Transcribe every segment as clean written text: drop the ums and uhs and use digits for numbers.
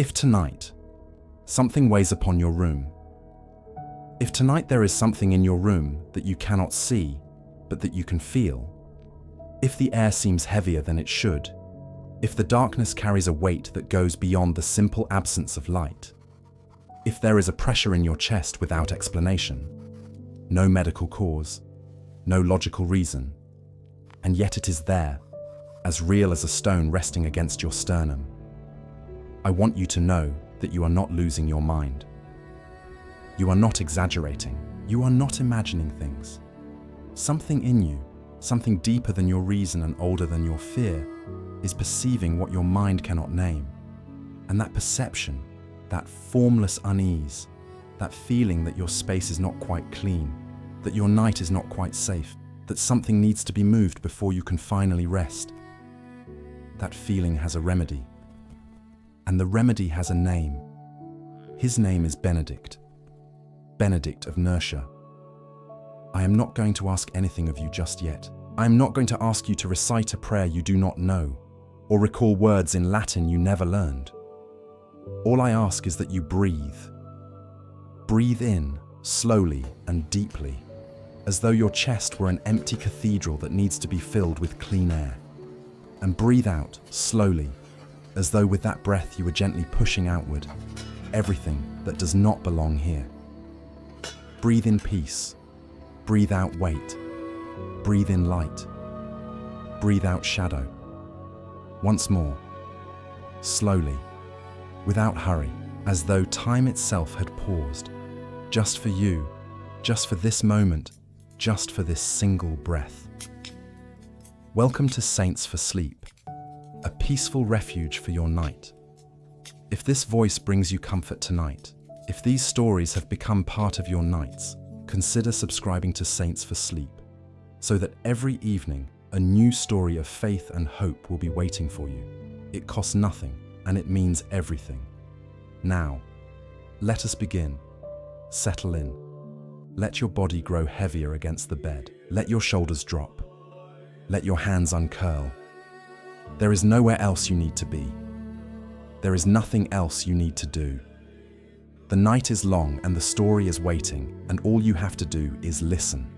If tonight, something weighs upon your room, if tonight there is something in your room that you cannot see, but that you can feel, if the air seems heavier than it should, if the darkness carries a weight that goes beyond the simple absence of light, if there is a pressure in your chest without explanation, no medical cause, no logical reason, and yet it is there, as real as a stone resting against your sternum, I want you to know that you are not losing your mind. You are not exaggerating. You are not imagining things. Something in you, something deeper than your reason and older than your fear, is perceiving what your mind cannot name. And that perception, that formless unease, that feeling that your space is not quite clean, that your night is not quite safe, that something needs to be moved before you can finally rest, that feeling has a remedy. And the remedy has a name. His name is Benedict of Nursia. I am not going to ask anything of you just yet. I am not going to ask you to recite a prayer you do not know, or recall words in Latin you never learned. All I ask is that you breathe. Breathe in, slowly and deeply, as though your chest were an empty cathedral that needs to be filled with clean air. And breathe out, slowly, as though with that breath you were gently pushing outward everything that does not belong here. Breathe in peace. Breathe out weight. Breathe in light. Breathe out shadow. Once more, slowly, without hurry, as though time itself had paused, just for you, just for this moment, just for this single breath. Welcome to Saints for Sleep, a peaceful refuge for your night. If this voice brings you comfort tonight, if these stories have become part of your nights, consider subscribing to Saints for Sleep, so that every evening a new story of faith and hope will be waiting for you. It costs nothing, and it means everything. Now, let us begin. Settle in. Let your body grow heavier against the bed. Let your shoulders drop. Let your hands uncurl. There is nowhere else you need to be. There is nothing else you need to do. The night is long and the story is waiting, and all you have to do is listen.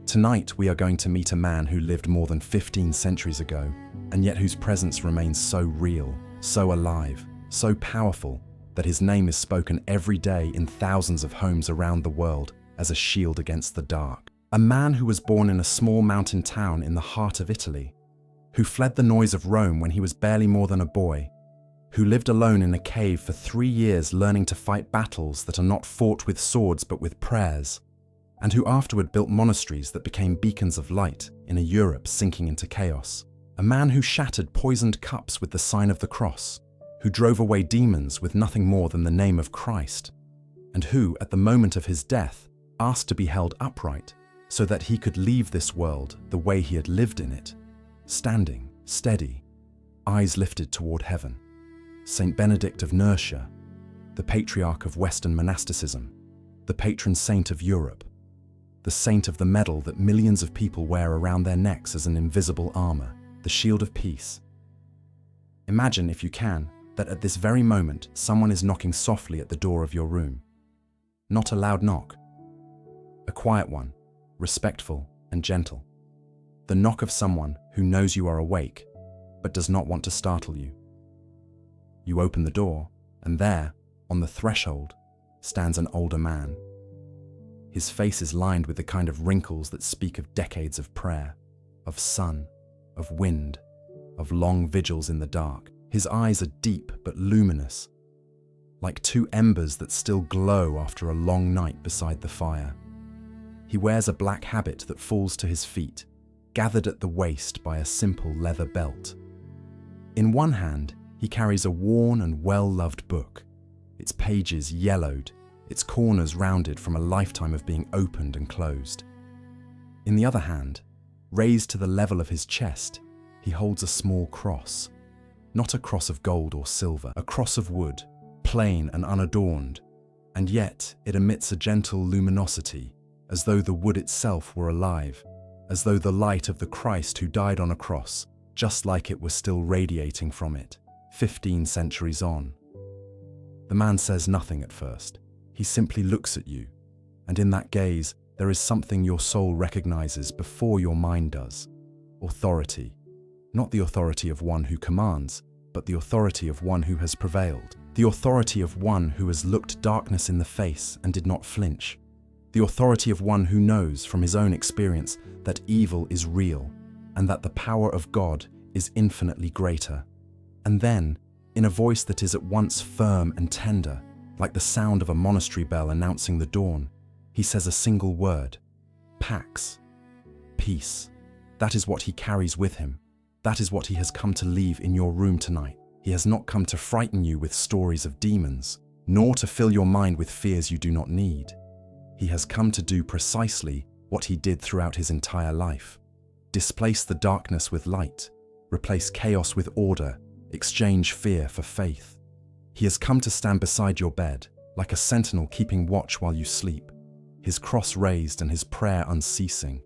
Tonight we are going to meet a man who lived more than 15 centuries ago, and yet whose presence remains so real, so alive, so powerful, that his name is spoken every day in thousands of homes around the world as a shield against the dark. A man who was born in a small mountain town in the heart of Italy, who fled the noise of Rome when he was barely more than a boy, who lived alone in a cave for 3 years learning to fight battles that are not fought with swords but with prayers, and who afterward built monasteries that became beacons of light in a Europe sinking into chaos. A man who shattered poisoned cups with the sign of the cross, who drove away demons with nothing more than the name of Christ, and who, at the moment of his death, asked to be held upright so that he could leave this world the way he had lived in it, standing, steady, eyes lifted toward heaven. Saint Benedict of Nursia, the patriarch of Western monasticism, the patron saint of Europe, the saint of the medal that millions of people wear around their necks as an invisible armor, the shield of peace. Imagine, if you can, that at this very moment someone is knocking softly at the door of your room. Not a loud knock, a quiet one, respectful and gentle. The knock of someone who knows you are awake, but does not want to startle you. You open the door, and there, on the threshold, stands an older man. His face is lined with the kind of wrinkles that speak of decades of prayer, of sun, of wind, of long vigils in the dark. His eyes are deep but luminous, like 2 embers that still glow after a long night beside the fire. He wears a black habit that falls to his feet, gathered at the waist by a simple leather belt. In one hand, he carries a worn and well-loved book, its pages yellowed, its corners rounded from a lifetime of being opened and closed. In the other hand, raised to the level of his chest, he holds a small cross. Not a cross of gold or silver, a cross of wood, plain and unadorned, and yet it emits a gentle luminosity, as though the wood itself were alive, as though the light of the Christ who died on a cross, just like it, was still radiating from it, 15 centuries on. The man says nothing at first. He simply looks at you, and in that gaze, there is something your soul recognizes before your mind does. Authority. Not the authority of one who commands, but the authority of one who has prevailed. The authority of one who has looked darkness in the face and did not flinch. The authority of one who knows from his own experience that evil is real and that the power of God is infinitely greater. And then, in a voice that is at once firm and tender, like the sound of a monastery bell announcing the dawn, he says a single word: Pax. Peace. That is what he carries with him. That is what he has come to leave in your room tonight. He has not come to frighten you with stories of demons, nor to fill your mind with fears you do not need. He has come to do precisely what he did throughout his entire life: displace the darkness with light, replace chaos with order, exchange fear for faith. He has come to stand beside your bed, like a sentinel keeping watch while you sleep, his cross raised and his prayer unceasing,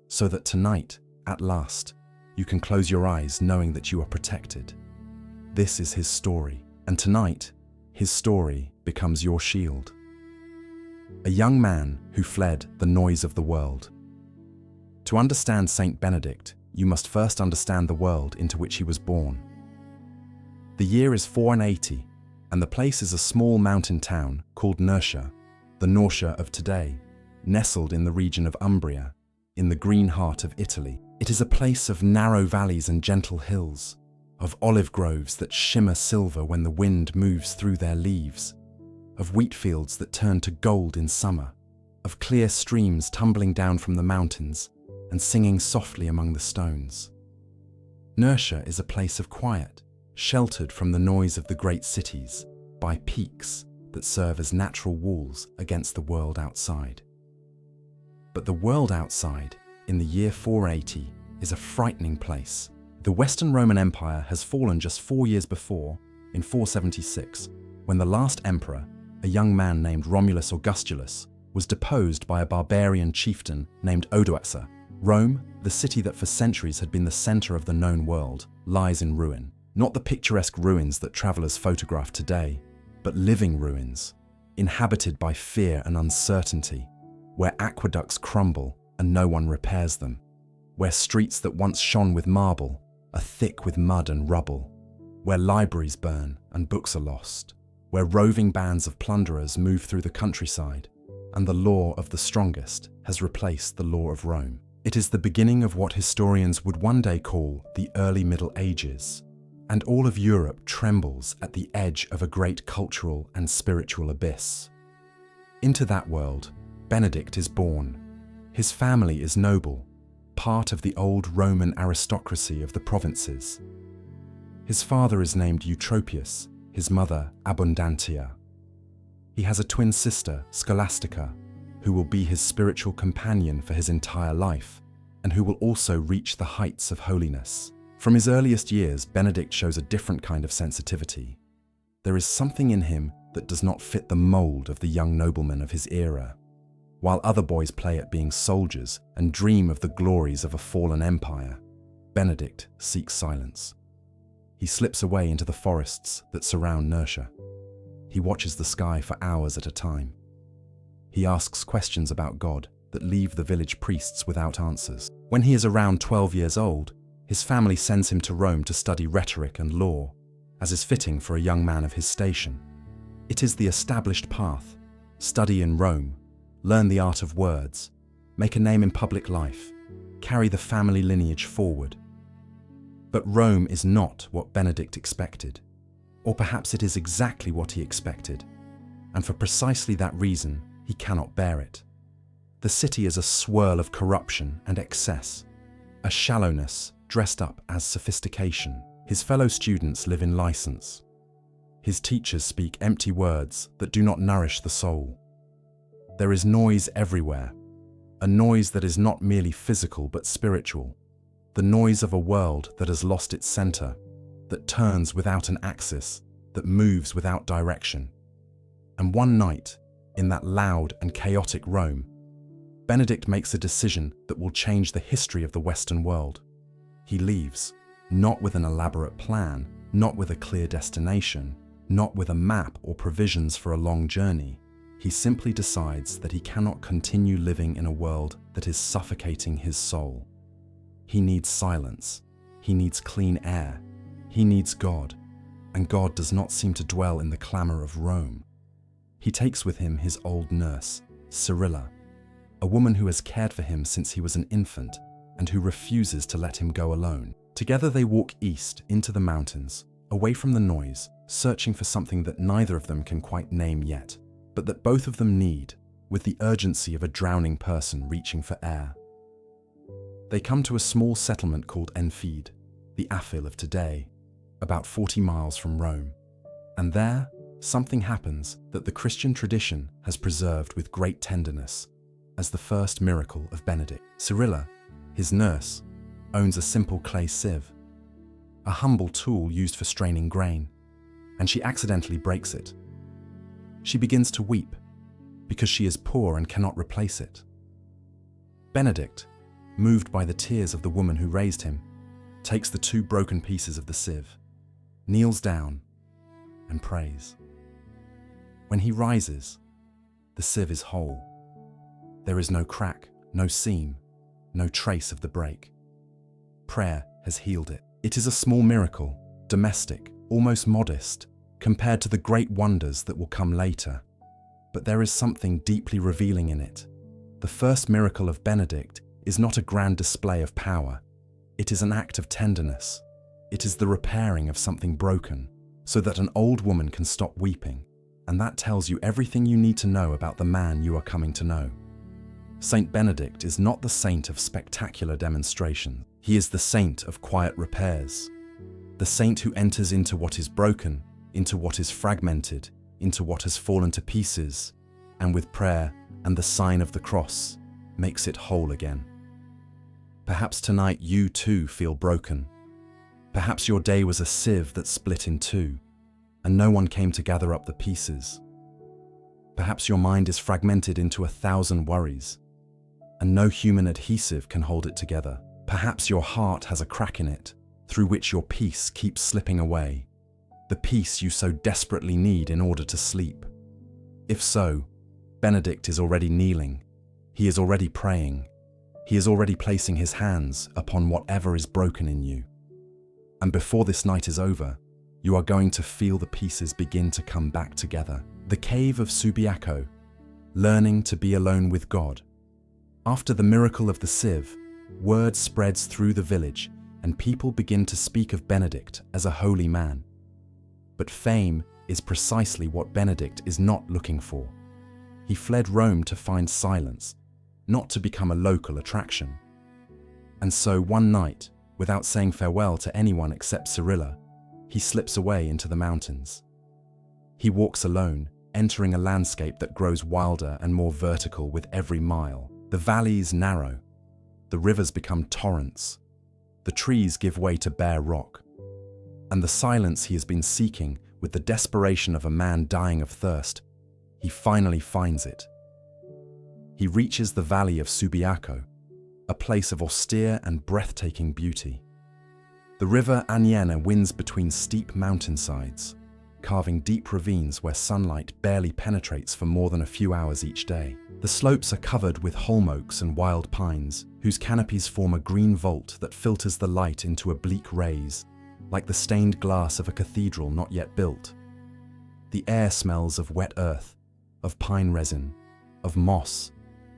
so that tonight, at last, you can close your eyes knowing that you are protected. This is his story, and tonight, his story becomes your shield. A young man who fled the noise of the world. To understand Saint Benedict, you must first understand the world into which he was born. The year is 480, and the place is a small mountain town called Nursia, the Nursia of today, nestled in the region of Umbria, in the green heart of Italy. It is a place of narrow valleys and gentle hills, of olive groves that shimmer silver when the wind moves through their leaves, of wheat fields that turn to gold in summer, of clear streams tumbling down from the mountains and singing softly among the stones. Nursia is a place of quiet, sheltered from the noise of the great cities by peaks that serve as natural walls against the world outside. But the world outside, in the year 480, is a frightening place. The Western Roman Empire has fallen just 4 years before, in 476, when the last emperor, a young man named Romulus Augustulus, was deposed by a barbarian chieftain named Odoacer. Rome, the city that for centuries had been the center of the known world, lies in ruin. Not the picturesque ruins that travelers photograph today, but living ruins, inhabited by fear and uncertainty, where aqueducts crumble and no one repairs them, where streets that once shone with marble are thick with mud and rubble, where libraries burn and books are lost, where roving bands of plunderers move through the countryside, and the law of the strongest has replaced the law of Rome. It is the beginning of what historians would one day call the early Middle Ages, and all of Europe trembles at the edge of a great cultural and spiritual abyss. Into that world, Benedict is born. His family is noble, part of the old Roman aristocracy of the provinces. His father is named Eutropius, his mother Abundantia. He has a twin sister, Scholastica, who will be his spiritual companion for his entire life, and who will also reach the heights of holiness. From his earliest years, Benedict shows a different kind of sensitivity. There is something in him that does not fit the mold of the young noblemen of his era. While other boys play at being soldiers and dream of the glories of a fallen empire, Benedict seeks silence. He slips away into the forests that surround Nursia. He watches the sky for hours at a time. He asks questions about God that leave the village priests without answers. When he is around 12 years old, his family sends him to Rome to study rhetoric and law, as is fitting for a young man of his station. It is the established path: study in Rome, learn the art of words, make a name in public life, carry the family lineage forward. But Rome is not what Benedict expected, or perhaps it is exactly what he expected, and for precisely that reason, he cannot bear it. The city is a swirl of corruption and excess, a shallowness dressed up as sophistication. His fellow students live in license. His teachers speak empty words that do not nourish the soul. There is noise everywhere, a noise that is not merely physical but spiritual, the noise of a world that has lost its center, that turns without an axis, that moves without direction. And one night, in that loud and chaotic Rome, Benedict makes a decision that will change the history of the Western world. He leaves, not with an elaborate plan, not with a clear destination, not with a map or provisions for a long journey. He simply decides that he cannot continue living in a world that is suffocating his soul. He needs silence. He needs clean air. He needs God. And God does not seem to dwell in the clamor of Rome. He takes with him his old nurse, Cyrilla, a woman who has cared for him since he was an infant and who refuses to let him go alone. Together they walk east into the mountains, away from the noise, searching for something that neither of them can quite name yet, but that both of them need, with the urgency of a drowning person reaching for air. They come to a small settlement called Enfide, the Aphil of today, about 40 miles from Rome. And there, something happens that the Christian tradition has preserved with great tenderness as the first miracle of Benedict. Cyrilla, his nurse, owns a simple clay sieve, a humble tool used for straining grain, and she accidentally breaks it. She begins to weep because she is poor and cannot replace it. Benedict, moved by the tears of the woman who raised him, takes the 2 broken pieces of the sieve, kneels down, and prays. When he rises, the sieve is whole. There is no crack, no seam, no trace of the break. Prayer has healed it. It is a small miracle, domestic, almost modest, compared to the great wonders that will come later. But there is something deeply revealing in it. The first miracle of Benedict is not a grand display of power. It is an act of tenderness. It is the repairing of something broken, so that an old woman can stop weeping, and that tells you everything you need to know about the man you are coming to know. Saint Benedict is not the saint of spectacular demonstration. He is the saint of quiet repairs. The saint who enters into what is broken, into what is fragmented, into what has fallen to pieces, and with prayer and the sign of the cross, makes it whole again. Perhaps tonight you too feel broken. Perhaps your day was a sieve that split in 2, and no one came to gather up the pieces. Perhaps your mind is fragmented into 1,000 worries, and no human adhesive can hold it together. Perhaps your heart has a crack in it, through which your peace keeps slipping away, the peace you so desperately need in order to sleep. If so, Benedict is already kneeling. He is already praying. He is already placing his hands upon whatever is broken in you. And before this night is over, you are going to feel the pieces begin to come back together. The cave of Subiaco, learning to be alone with God. After the miracle of the sieve, word spreads through the village and people begin to speak of Benedict as a holy man. But fame is precisely what Benedict is not looking for. He fled Rome to find silence, not to become a local attraction. And so one night, without saying farewell to anyone except Cyrilla, he slips away into the mountains. He walks alone, entering a landscape that grows wilder and more vertical with every mile. The valleys narrow, the rivers become torrents, the trees give way to bare rock, and the silence he has been seeking with the desperation of a man dying of thirst, he finally finds it. He reaches the valley of Subiaco, a place of austere and breathtaking beauty. The river Aniene winds between steep mountainsides, carving deep ravines where sunlight barely penetrates for more than a few hours each day. The slopes are covered with holm oaks and wild pines, whose canopies form a green vault that filters the light into oblique rays, like the stained glass of a cathedral not yet built. The air smells of wet earth, of pine resin, of moss,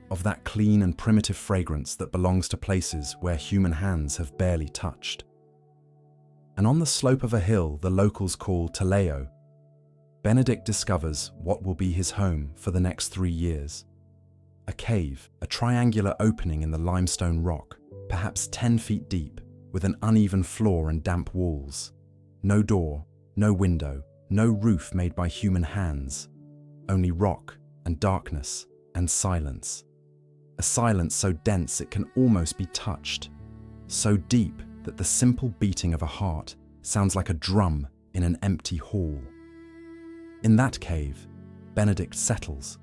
of that clean and primitive fragrance that belongs to places where human hands have barely touched. And on the slope of a hill the locals call Teleo, Benedict discovers what will be his home for the next 3 years. A cave, a triangular opening in the limestone rock, perhaps 10 feet deep, with an uneven floor and damp walls. No door, no window, no roof made by human hands. Only rock and darkness and silence. A silence so dense it can almost be touched. So deep that the simple beating of a heart sounds like a drum in an empty hall. In that cave, Benedict settles.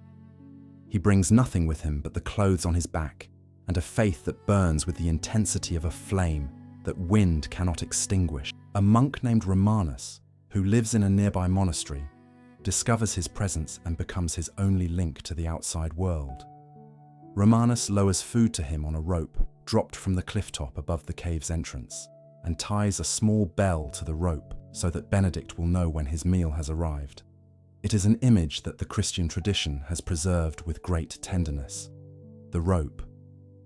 He brings nothing with him but the clothes on his back and a faith that burns with the intensity of a flame that wind cannot extinguish. A monk named Romanus, who lives in a nearby monastery, discovers his presence and becomes his only link to the outside world. Romanus lowers food to him on a rope dropped from the cliff top above the cave's entrance, and ties a small bell to the rope so that Benedict will know when his meal has arrived. It is an image that the Christian tradition has preserved with great tenderness. The rope,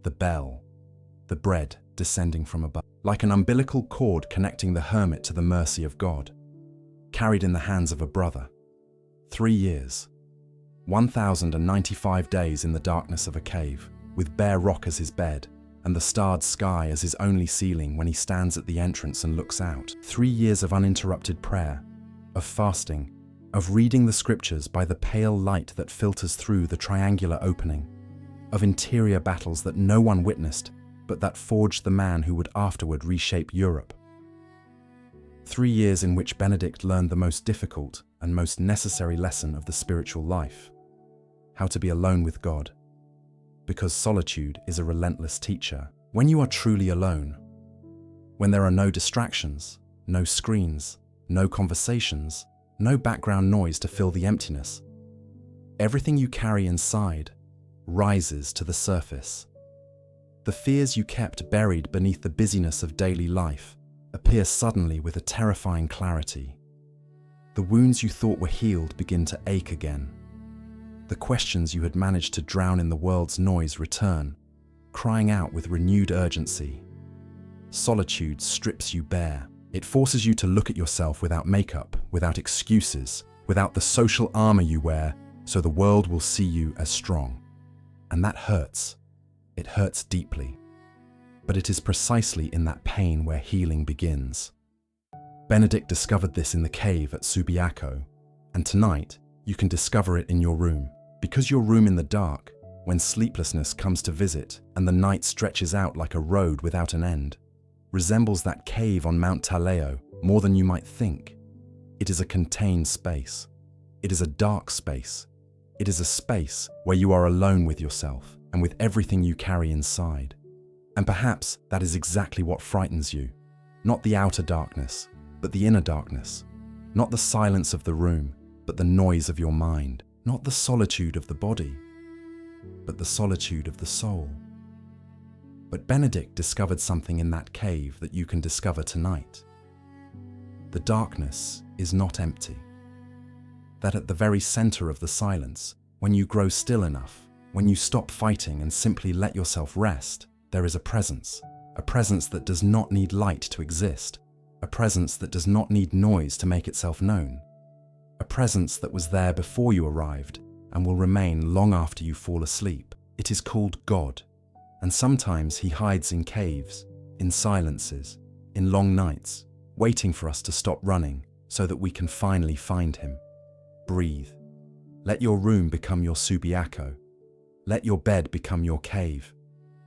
the bell, the bread descending from above, like an umbilical cord connecting the hermit to the mercy of God, carried in the hands of a brother. 3 years, 1,095 days in the darkness of a cave, with bare rock as his bed, and the starred sky as his only ceiling when he stands at the entrance and looks out. 3 years of uninterrupted prayer, of fasting, of reading the scriptures by the pale light that filters through the triangular opening, of interior battles that no one witnessed, but that forged the man who would afterward reshape Europe. 3 years in which Benedict learned the most difficult and most necessary lesson of the spiritual life: how to be alone with God. Because solitude is a relentless teacher. When you are truly alone, when there are no distractions, no screens, no conversations, no background noise to fill the emptiness, everything you carry inside rises to the surface. The fears you kept buried beneath the busyness of daily life appear suddenly with a terrifying clarity. The wounds you thought were healed begin to ache again. The questions you had managed to drown in the world's noise return, crying out with renewed urgency. Solitude strips you bare. It forces you to look at yourself without makeup, without excuses, without the social armor you wear, so the world will see you as strong. And that hurts. It hurts deeply. But it is precisely in that pain where healing begins. Benedict discovered this in the cave at Subiaco, and tonight you can discover it in your room. Because your room in the dark, when sleeplessness comes to visit and the night stretches out like a road without an end, resembles that cave on Mount Taleo more than you might think. It is a contained space. It is a dark space. It is a space where you are alone with yourself and with everything you carry inside. And perhaps that is exactly what frightens you. Not the outer darkness, but the inner darkness. Not the silence of the room, but the noise of your mind. Not the solitude of the body, but the solitude of the soul. But Benedict discovered something in that cave that you can discover tonight. The darkness is not empty. That at the very center of the silence, when you grow still enough, when you stop fighting and simply let yourself rest, there is a presence that does not need light to exist, a presence that does not need noise to make itself known. A presence that was there before you arrived and will remain long after you fall asleep. It is called God, and sometimes he hides in caves, in silences, in long nights, waiting for us to stop running so that we can finally find him. Breathe. Let your room become your Subiaco. Let your bed become your cave,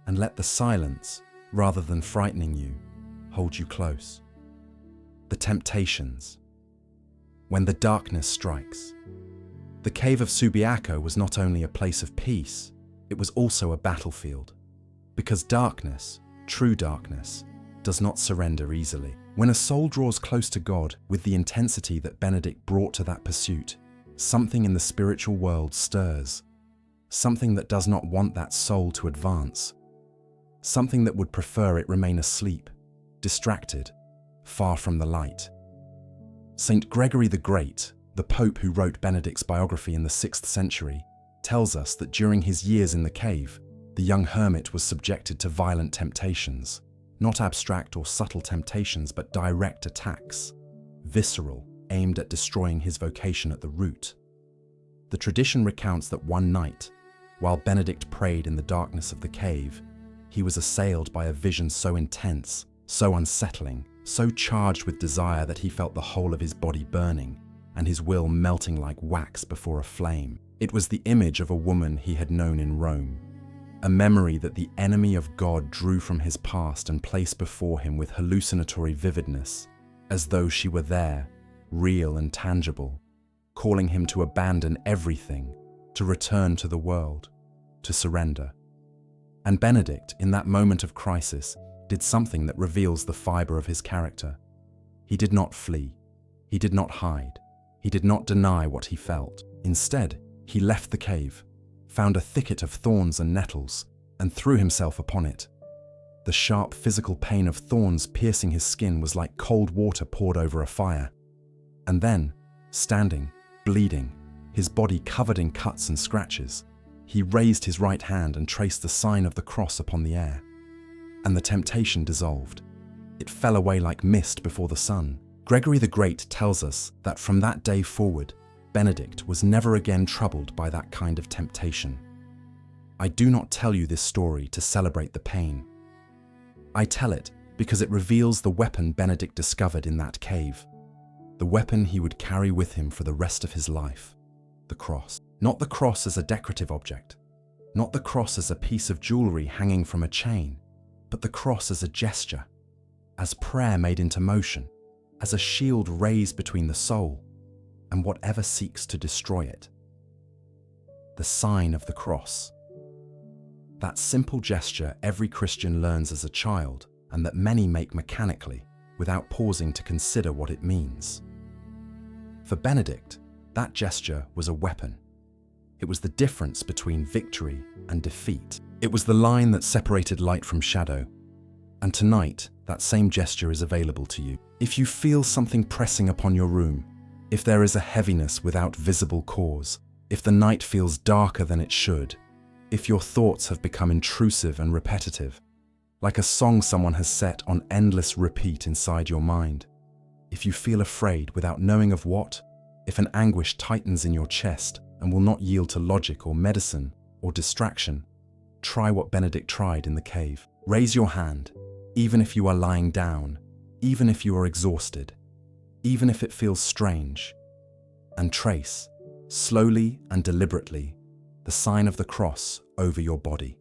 and let the silence, rather than frightening you, hold you close. The temptations. When the darkness strikes. The cave of Subiaco was not only a place of peace, it was also a battlefield. Because darkness, true darkness, does not surrender easily. When a soul draws close to God with the intensity that Benedict brought to that pursuit, something in the spiritual world stirs. Something that does not want that soul to advance. Something that would prefer it remain asleep, distracted, far from the light. Saint Gregory the Great, the Pope who wrote Benedict's biography in the 6th century, tells us that during his years in the cave, the young hermit was subjected to violent temptations, not abstract or subtle temptations, but direct attacks, visceral, aimed at destroying his vocation at the root. The tradition recounts that one night, while Benedict prayed in the darkness of the cave, he was assailed by a vision so intense, so unsettling, so charged with desire that he felt the whole of his body burning and his will melting like wax before a flame. It was the image of a woman he had known in Rome, a memory that the enemy of God drew from his past and placed before him with hallucinatory vividness, as though she were there, real and tangible, calling him to abandon everything, to return to the world, to surrender. And Benedict, in that moment of crisis, did something that reveals the fiber of his character. He did not flee. He did not hide. He did not deny what he felt. Instead, he left the cave, found a thicket of thorns and nettles, and threw himself upon it. The sharp physical pain of thorns piercing his skin was like cold water poured over a fire. And then, standing, bleeding, his body covered in cuts and scratches, he raised his right hand and traced the sign of the cross upon the air. And the temptation dissolved. It fell away like mist before the sun. Gregory the Great tells us that from that day forward, Benedict was never again troubled by that kind of temptation. I do not tell you this story to celebrate the pain. I tell it because it reveals the weapon Benedict discovered in that cave, the weapon he would carry with him for the rest of his life, the cross. Not the cross as a decorative object, not the cross as a piece of jewelry hanging from a chain, but the cross as a gesture, as prayer made into motion, as a shield raised between the soul and whatever seeks to destroy it. The sign of the cross. That simple gesture every Christian learns as a child and that many make mechanically without pausing to consider what it means. For Benedict, that gesture was a weapon. It was the difference between victory and defeat. It was the line that separated light from shadow. And tonight, that same gesture is available to you. If you feel something pressing upon your room, if there is a heaviness without visible cause, if the night feels darker than it should, if your thoughts have become intrusive and repetitive, like a song someone has set on endless repeat inside your mind, if you feel afraid without knowing of what, if an anguish tightens in your chest and will not yield to logic or medicine or distraction, try what Benedict tried in the cave. Raise your hand, even if you are lying down, even if you are exhausted, even if it feels strange, and trace, slowly and deliberately, the sign of the cross over your body.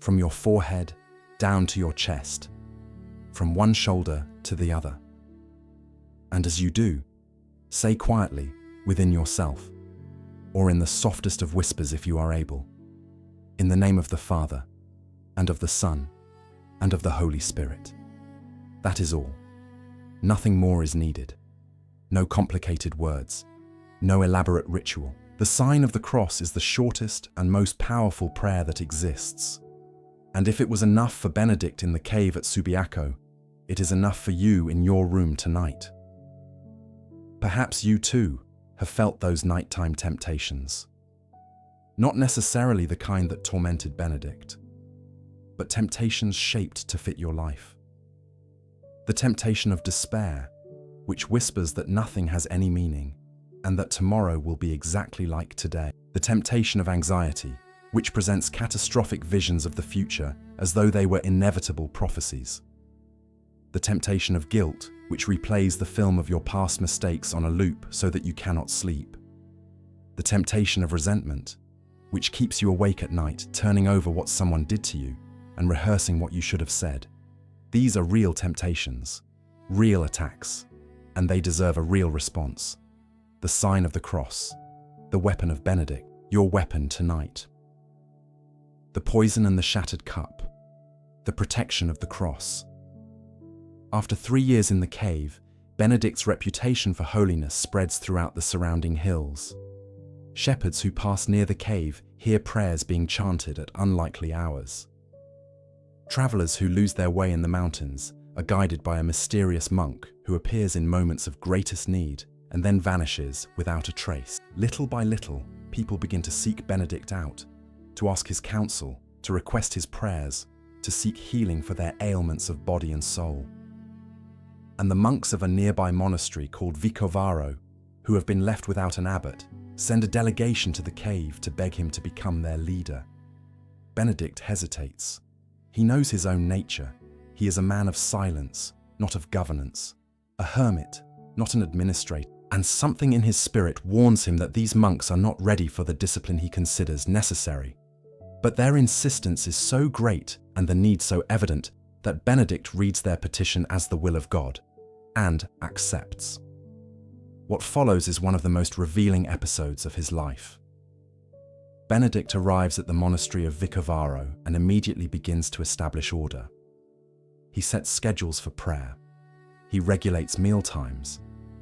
From your forehead down to your chest, from one shoulder to the other. And as you do, say quietly within yourself, or in the softest of whispers if you are able, in the name of the Father, and of the Son, and of the Holy Spirit. That is all. Nothing more is needed. No complicated words. No elaborate ritual. The sign of the cross is the shortest and most powerful prayer that exists. And if it was enough for Benedict in the cave at Subiaco, it is enough for you in your room tonight. Perhaps you too have felt those nighttime temptations. Not necessarily the kind that tormented Benedict, but temptations shaped to fit your life. The temptation of despair, which whispers that nothing has any meaning and that tomorrow will be exactly like today. The temptation of anxiety, which presents catastrophic visions of the future as though they were inevitable prophecies. The temptation of guilt, which replays the film of your past mistakes on a loop so that you cannot sleep. The temptation of resentment, which keeps you awake at night, turning over what someone did to you and rehearsing what you should have said. These are real temptations, real attacks, and they deserve a real response. The sign of the cross, the weapon of Benedict, your weapon tonight. The poison and the shattered cup, the protection of the cross. After 3 years in the cave, Benedict's reputation for holiness spreads throughout the surrounding hills. Shepherds who pass near the cave hear prayers being chanted at unlikely hours. Travelers who lose their way in the mountains are guided by a mysterious monk who appears in moments of greatest need and then vanishes without a trace. Little by little, people begin to seek Benedict out, to ask his counsel, to request his prayers, to seek healing for their ailments of body and soul. And the monks of a nearby monastery called Vicovaro, who have been left without an abbot, send a delegation to the cave to beg him to become their leader. Benedict hesitates. He knows his own nature. He is a man of silence, not of governance, a hermit, not an administrator, and something in his spirit warns him that these monks are not ready for the discipline he considers necessary. But their insistence is so great and the need so evident that Benedict reads their petition as the will of God and accepts. What follows is one of the most revealing episodes of his life. Benedict arrives at the monastery of Vicovaro and immediately begins to establish order. He sets schedules for prayer. He regulates mealtimes.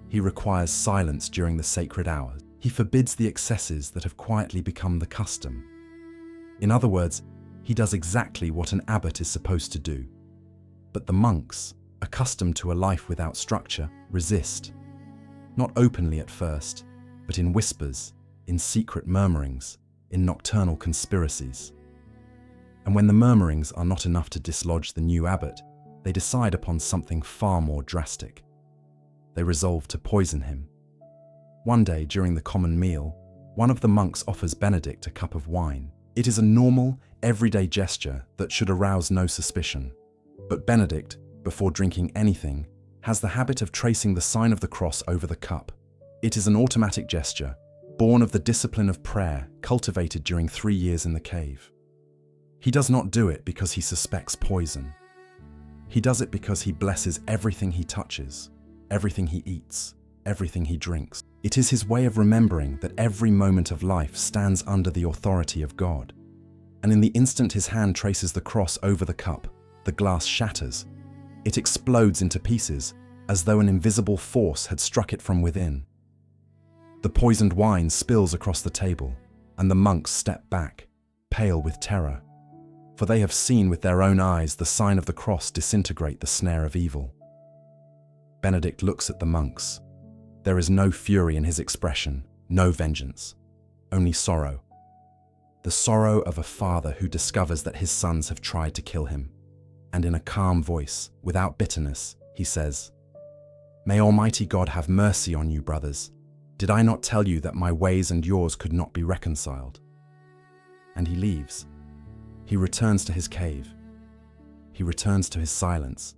He requires silence during the sacred hours. He forbids the excesses that have quietly become the custom. In other words, he does exactly what an abbot is supposed to do. But the monks, accustomed to a life without structure, resist. Not openly at first, but in whispers, in secret murmurings, in nocturnal conspiracies. And when the murmurings are not enough to dislodge the new abbot, they decide upon something far more drastic. They resolve to poison him. One day, during the common meal, one of the monks offers Benedict a cup of wine. It is a normal, everyday gesture that should arouse no suspicion. But Benedict, before drinking anything, has the habit of tracing the sign of the cross over the cup. It is an automatic gesture, born of the discipline of prayer cultivated during 3 years in the cave. He does not do it because he suspects poison. He does it because he blesses everything he touches, everything he eats, everything he drinks. It is his way of remembering that every moment of life stands under the authority of God. And in the instant his hand traces the cross over the cup, the glass shatters. It explodes into pieces, as though an invisible force had struck it from within. The poisoned wine spills across the table, and the monks step back, pale with terror, for they have seen with their own eyes the sign of the cross disintegrate the snare of evil. Benedict looks at the monks. There is no fury in his expression, no vengeance, only sorrow. The sorrow of a father who discovers that his sons have tried to kill him. And in a calm voice, without bitterness, he says, "May Almighty God have mercy on you, brothers. Did I not tell you that my ways and yours could not be reconciled?" And he leaves. He returns to his cave. He returns to his silence.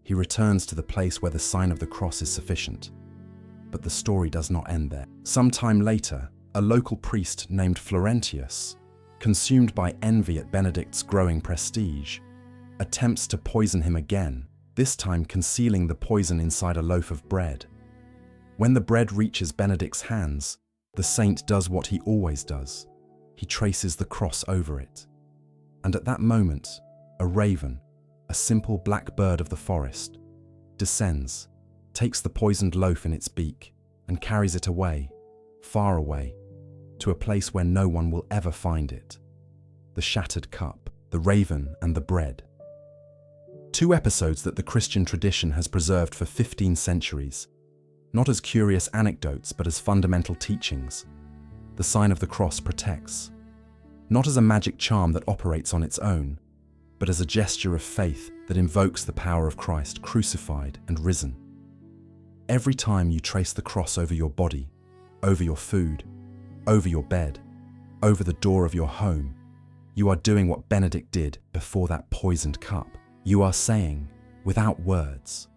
He returns to the place where the sign of the cross is sufficient. But the story does not end there. Some time later, a local priest named Florentius, consumed by envy at Benedict's growing prestige, attempts to poison him again, this time concealing the poison inside a loaf of bread. When the bread reaches Benedict's hands, the saint does what he always does. He traces the cross over it. And at that moment, a raven, a simple black bird of the forest, descends, takes the poisoned loaf in its beak, and carries it away, far away, to a place where no one will ever find it. The shattered cup, the raven, and the bread. 2 episodes that the Christian tradition has preserved for 15 centuries, not as curious anecdotes but as fundamental teachings. The sign of the cross protects, not as a magic charm that operates on its own, but as a gesture of faith that invokes the power of Christ crucified and risen. Every time you trace the cross over your body, over your food, over your bed, over the door of your home, you are doing what Benedict did before that poisoned cup. You are saying, without words,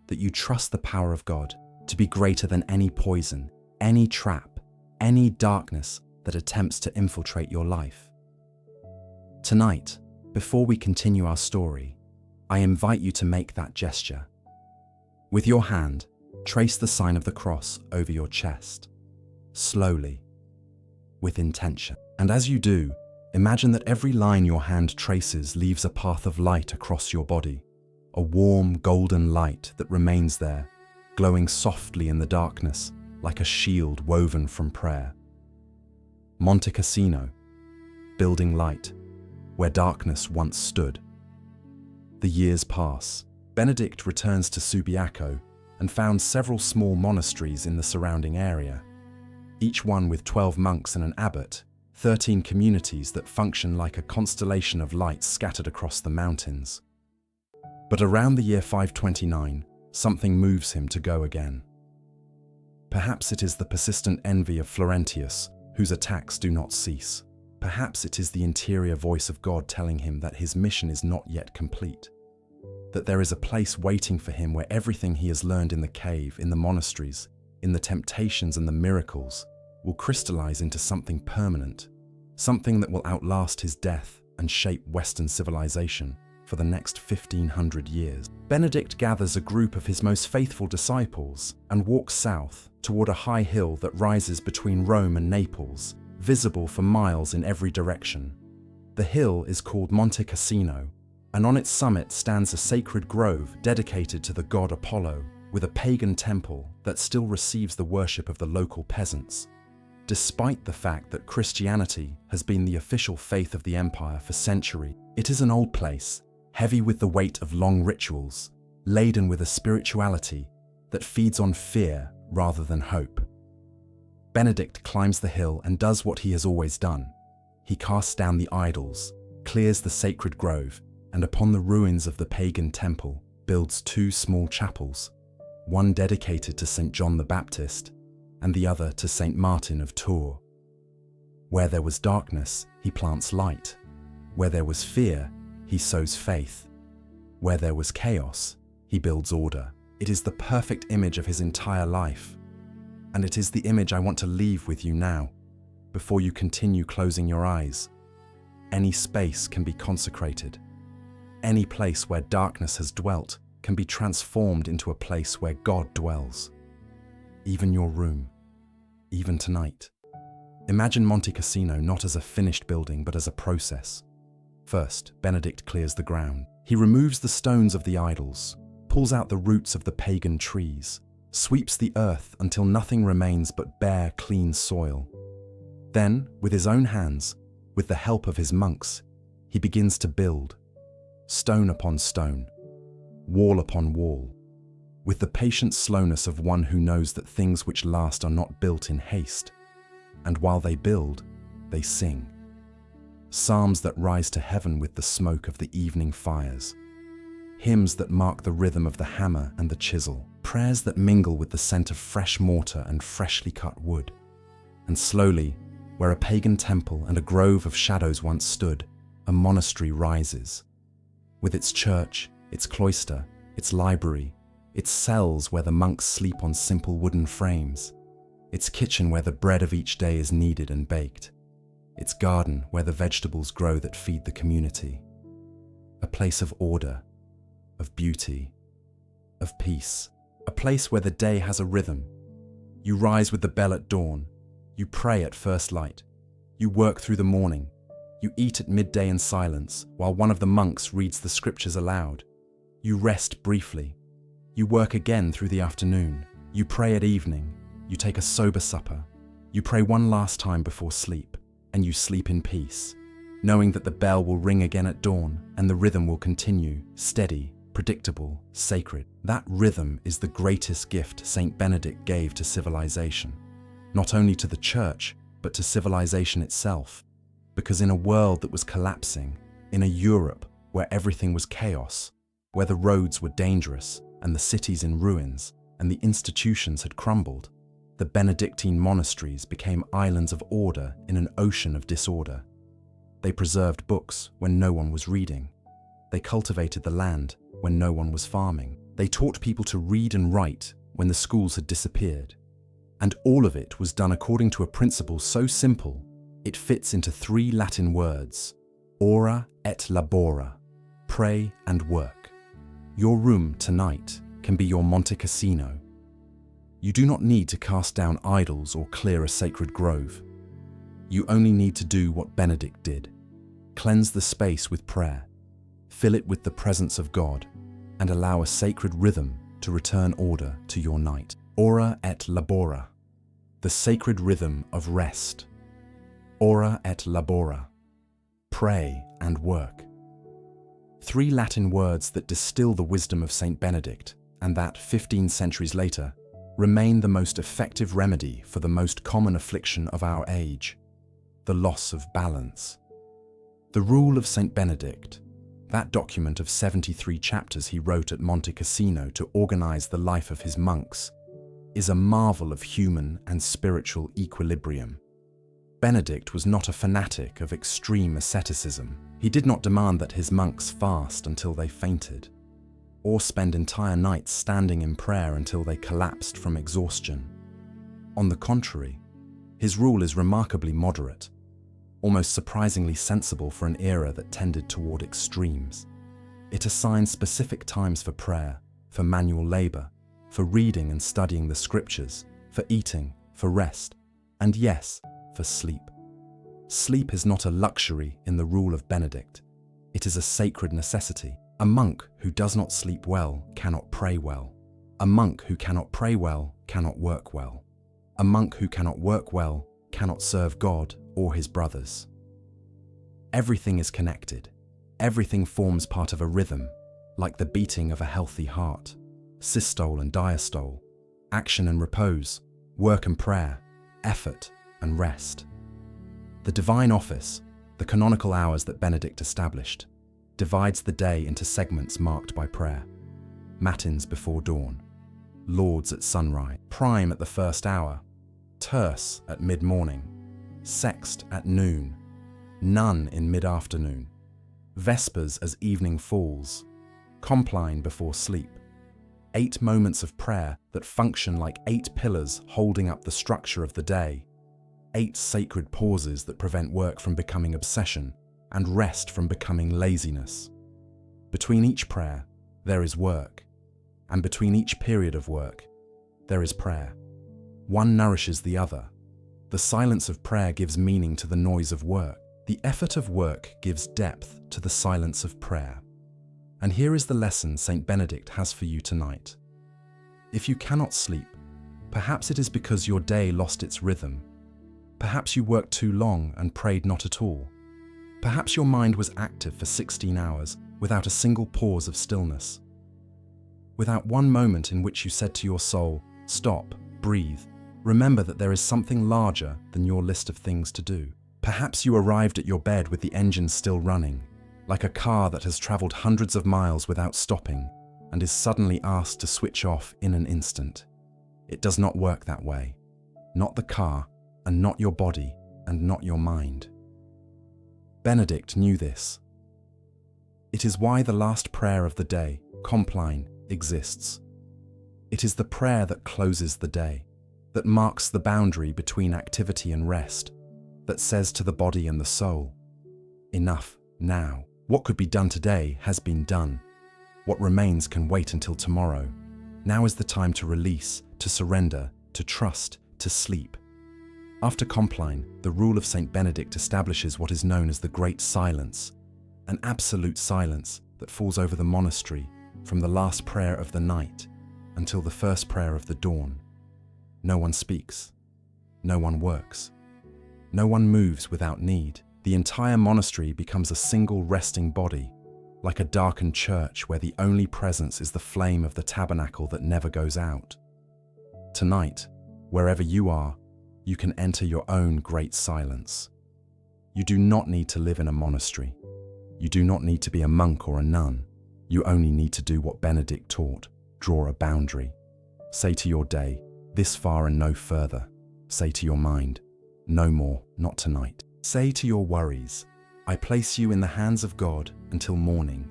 that you trust the power of God to be greater than any poison, any trap, any darkness that attempts to infiltrate your life. Tonight, before we continue our story, I invite you to make that gesture. With your hand, trace the sign of the cross over your chest, slowly, with intention. And as you do, imagine that every line your hand traces leaves a path of light across your body, a warm golden light that remains there, glowing softly in the darkness like a shield woven from prayer. Monte Cassino, building light, where darkness once stood. The years pass. Benedict returns to Subiaco and founds several small monasteries in the surrounding area, each one with 12 monks and an abbot, 13 communities that function like a constellation of lights scattered across the mountains. But around the year 529, something moves him to go again. Perhaps it is the persistent envy of Florentius, whose attacks do not cease. Perhaps it is the interior voice of God telling him that his mission is not yet complete, that there is a place waiting for him where everything he has learned in the cave, in the monasteries, in the temptations and the miracles, will crystallize into something permanent, something that will outlast his death and shape Western civilization for the next 1500 years. Benedict gathers a group of his most faithful disciples and walks south toward a high hill that rises between Rome and Naples, visible for miles in every direction. The hill is called Monte Cassino, and on its summit stands a sacred grove dedicated to the god Apollo, with a pagan temple that still receives the worship of the local peasants. Despite the fact that Christianity has been the official faith of the empire for centuries, it is an old place, heavy with the weight of long rituals, laden with a spirituality that feeds on fear rather than hope. Benedict climbs the hill and does what he has always done. He casts down the idols, clears the sacred grove, and upon the ruins of the pagan temple builds two small chapels, one dedicated to St. John the Baptist and the other to St. Martin of Tours. Where there was darkness, he plants light. Where there was fear, he sows faith. Where there was chaos, he builds order. It is the perfect image of his entire life. And it is the image I want to leave with you now, before you continue closing your eyes. Any space can be consecrated. Any place where darkness has dwelt can be transformed into a place where God dwells. Even your room, even tonight. Imagine Monte Cassino not as a finished building but as a process. First, Benedict clears the ground. He removes the stones of the idols, pulls out the roots of the pagan trees, sweeps the earth until nothing remains but bare, clean soil. Then, with his own hands, with the help of his monks, he begins to build, stone upon stone, wall upon wall, with the patient slowness of one who knows that things which last are not built in haste. And while they build, they sing. Psalms that rise to heaven with the smoke of the evening fires. Hymns that mark the rhythm of the hammer and the chisel. Prayers that mingle with the scent of fresh mortar and freshly cut wood. And slowly, where a pagan temple and a grove of shadows once stood, a monastery rises. With its church, its cloister, its library, its cells where the monks sleep on simple wooden frames, its kitchen where the bread of each day is kneaded and baked, its garden where the vegetables grow that feed the community. A place of order, of beauty, of peace. A place where the day has a rhythm. You rise with the bell at dawn. You pray at first light. You work through the morning. You eat at midday in silence while one of the monks reads the scriptures aloud. You rest briefly. You work again through the afternoon. You pray at evening. You take a sober supper. You pray one last time before sleep, and you sleep in peace, knowing that the bell will ring again at dawn and the rhythm will continue, steady, predictable, sacred. That rhythm is the greatest gift Saint Benedict gave to civilization, not only to the church, but to civilization itself. Because in a world that was collapsing, in a Europe where everything was chaos, where the roads were dangerous and the cities in ruins and the institutions had crumbled, the Benedictine monasteries became islands of order in an ocean of disorder. They preserved books when no one was reading. They cultivated the land when no one was farming. They taught people to read and write when the schools had disappeared. And all of it was done according to a principle so simple, it fits into 3 Latin words: ora et labora, pray and work. Your room tonight can be your Monte Cassino. You do not need to cast down idols or clear a sacred grove. You only need to do what Benedict did: cleanse the space with prayer, fill it with the presence of God, and allow a sacred rhythm to return order to your night. Ora et labora, the sacred rhythm of rest. Ora et labora, pray and work. 3 Latin words that distill the wisdom of Saint Benedict, and that, 15 centuries later, remain the most effective remedy for the most common affliction of our age: the loss of balance. The Rule of Saint Benedict, that document of 73 chapters he wrote at Monte Cassino to organize the life of his monks, is a marvel of human and spiritual equilibrium. Benedict was not a fanatic of extreme asceticism. He did not demand that his monks fast until they fainted, or spend entire nights standing in prayer until they collapsed from exhaustion. On the contrary, his rule is remarkably moderate, almost surprisingly sensible for an era that tended toward extremes. It assigns specific times for prayer, for manual labor, for reading and studying the scriptures, for eating, for rest, and yes, for sleep. Sleep is not a luxury in the rule of Benedict. It is a sacred necessity. A monk who does not sleep well cannot pray well. A monk who cannot pray well cannot work well. A monk who cannot work well cannot serve God or his brothers. Everything is connected. Everything forms part of a rhythm, like the beating of a healthy heart, systole and diastole, action and repose, work and prayer, effort and rest. The divine office, the canonical hours that Benedict established, divides the day into segments marked by prayer. Matins before dawn, lauds at sunrise, prime at the first hour, terce at mid-morning, sext at noon, none in mid-afternoon, vespers as evening falls, compline before sleep. 8 moments of prayer that function like 8 pillars holding up the structure of the day. 8 sacred pauses that prevent work from becoming obsession and rest from becoming laziness. Between each prayer, there is work, and between each period of work, there is prayer. One nourishes the other. The silence of prayer gives meaning to the noise of work. The effort of work gives depth to the silence of prayer. And here is the lesson Saint Benedict has for you tonight. If you cannot sleep, perhaps it is because your day lost its rhythm. Perhaps you worked too long and prayed not at all. Perhaps your mind was active for 16 hours without a single pause of stillness. Without one moment in which you said to your soul, stop, breathe, remember that there is something larger than your list of things to do. Perhaps you arrived at your bed with the engine still running, like a car that has traveled hundreds of miles without stopping and is suddenly asked to switch off in an instant. It does not work that way. Not the car, and not your body, and not your mind. Benedict knew this. It is why the last prayer of the day, compline, exists. It is the prayer that closes the day, that marks the boundary between activity and rest, that says to the body and the soul, enough now. What could be done today has been done. What remains can wait until tomorrow. Now is the time to release, to surrender, to trust, to sleep. After compline, the rule of Saint Benedict establishes what is known as the Great Silence, an absolute silence that falls over the monastery from the last prayer of the night until the first prayer of the dawn. No one speaks. No one works. No one moves without need. The entire monastery becomes a single resting body, like a darkened church where the only presence is the flame of the tabernacle that never goes out. Tonight, wherever you are, you can enter your own great silence. You do not need to live in a monastery. You do not need to be a monk or a nun. You only need to do what Benedict taught, draw a boundary. Say to your day, this far and no further. Say to your mind, no more, not tonight. Say to your worries, I place you in the hands of God until morning.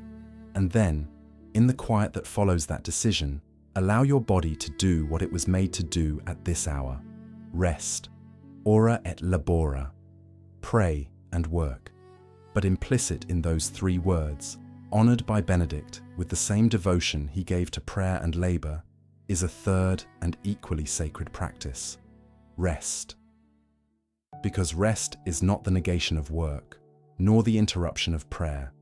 And then, in the quiet that follows that decision, allow your body to do what it was made to do at this hour. Rest, ora et labora, pray and work. But implicit in those 3 words, honored by Benedict with the same devotion he gave to prayer and labor, is a third and equally sacred practice, rest. Because rest is not the negation of work, nor the interruption of prayer.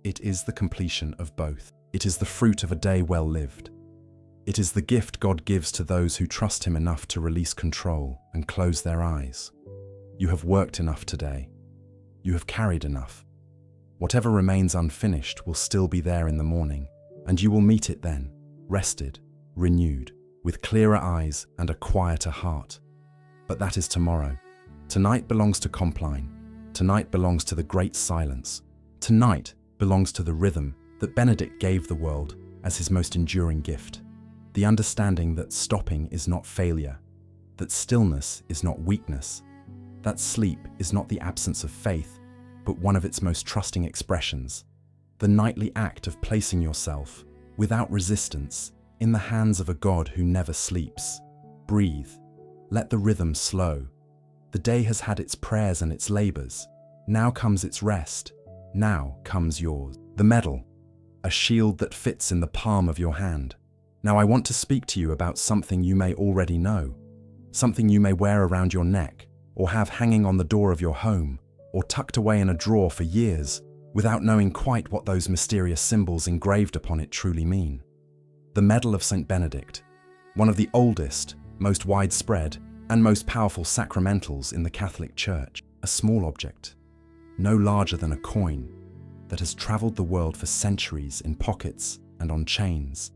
It is the completion of both. It is the fruit of a day well lived. It is the gift God gives to those who trust Him enough to release control and close their eyes. You have worked enough today. You have carried enough. Whatever remains unfinished will still be there in the morning, and you will meet it then, rested, renewed, with clearer eyes and a quieter heart. But that is tomorrow. Tonight belongs to compline. Tonight belongs to the great silence. Tonight belongs to the rhythm that Benedict gave the world as his most enduring gift. The understanding that stopping is not failure, that stillness is not weakness, that sleep is not the absence of faith, but one of its most trusting expressions. The nightly act of placing yourself, without resistance, in the hands of a God who never sleeps. Breathe. Let the rhythm slow. The day has had its prayers and its labors. Now comes its rest. Now comes yours. The medal, a shield that fits in the palm of your hand. Now I want to speak to you about something you may already know, something you may wear around your neck, or have hanging on the door of your home, or tucked away in a drawer for years, without knowing quite what those mysterious symbols engraved upon it truly mean. The medal of Saint Benedict, one of the oldest, most widespread, and most powerful sacramentals in the Catholic Church, a small object, no larger than a coin, that has traveled the world for centuries in pockets and on chains,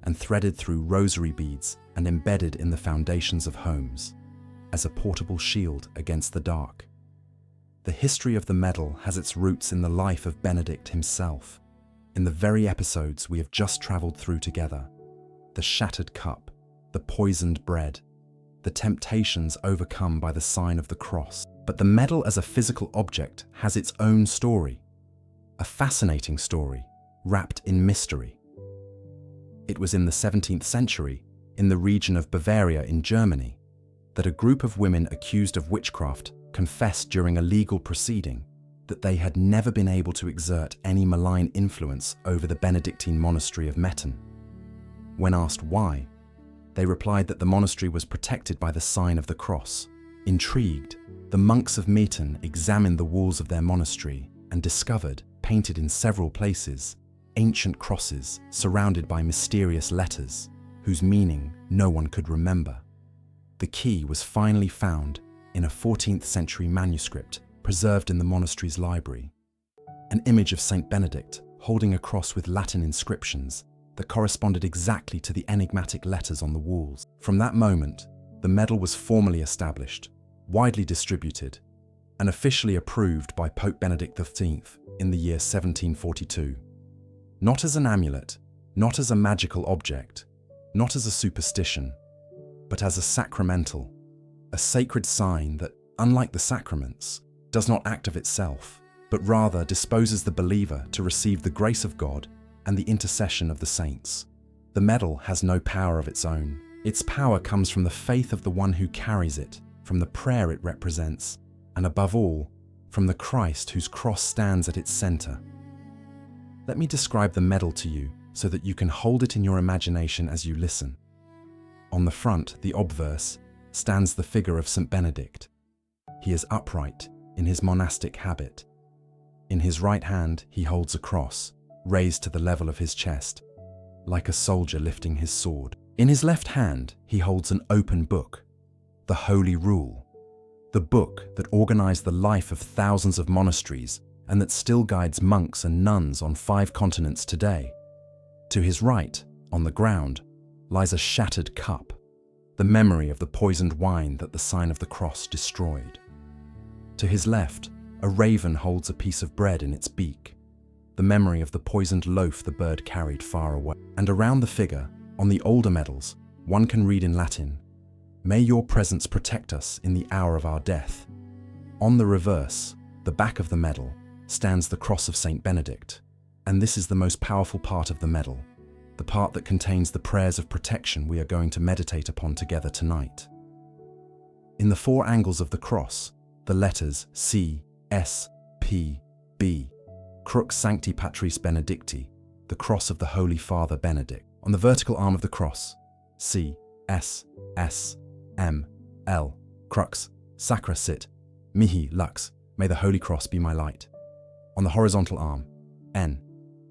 and threaded through rosary beads and embedded in the foundations of homes, as a portable shield against the dark. The history of the medal has its roots in the life of Benedict himself, in the very episodes we have just travelled through together: the shattered cup, the poisoned bread, the temptations overcome by the sign of the cross. But the medal as a physical object has its own story, a fascinating story wrapped in mystery. It was in the 17th century, in the region of Bavaria in Germany, that a group of women accused of witchcraft confessed during a legal proceeding that they had never been able to exert any malign influence over the Benedictine monastery of Metten. When asked why, they replied that the monastery was protected by the sign of the cross. Intrigued, the monks of Metten examined the walls of their monastery and discovered, painted in several places, ancient crosses surrounded by mysterious letters, whose meaning no one could remember. The key was finally found in a 14th century manuscript preserved in the monastery's library, an image of Saint Benedict holding a cross with Latin inscriptions that corresponded exactly to the enigmatic letters on the walls. From that moment, the medal was formally established, widely distributed, and officially approved by Pope Benedict XV in the year 1742. Not as an amulet, not as a magical object, not as a superstition, but as a sacramental, a sacred sign that, unlike the sacraments, does not act of itself, but rather disposes the believer to receive the grace of God and the intercession of the saints. The medal has no power of its own. Its power comes from the faith of the one who carries it, from the prayer it represents, and above all, from the Christ whose cross stands at its center. Let me describe the medal to you so that you can hold it in your imagination as you listen. On the front, the obverse, stands the figure of Saint Benedict. He is upright in his monastic habit. In his right hand, he holds a cross, raised to the level of his chest, like a soldier lifting his sword. In his left hand, he holds an open book, the Holy Rule, the book that organized the life of thousands of monasteries and that still guides monks and nuns on 5 continents today. To his right, on the ground, lies a shattered cup, the memory of the poisoned wine that the sign of the cross destroyed. To his left, a raven holds a piece of bread in its beak, the memory of the poisoned loaf the bird carried far away. And around the figure, on the older medals, one can read in Latin, "May your presence protect us in the hour of our death." On the reverse, the back of the medal, stands the cross of Saint Benedict, and this is the most powerful part of the medal, the part that contains the prayers of protection we are going to meditate upon together tonight. In the 4 angles of the cross, the letters C, S, P, B, Crux Sancti Patris Benedicti, the cross of the Holy Father Benedict. On the vertical arm of the cross, C, S, S, M, L, Crux, Sacra Sit, Mihi Lux, may the Holy Cross be my light. On the horizontal arm, N,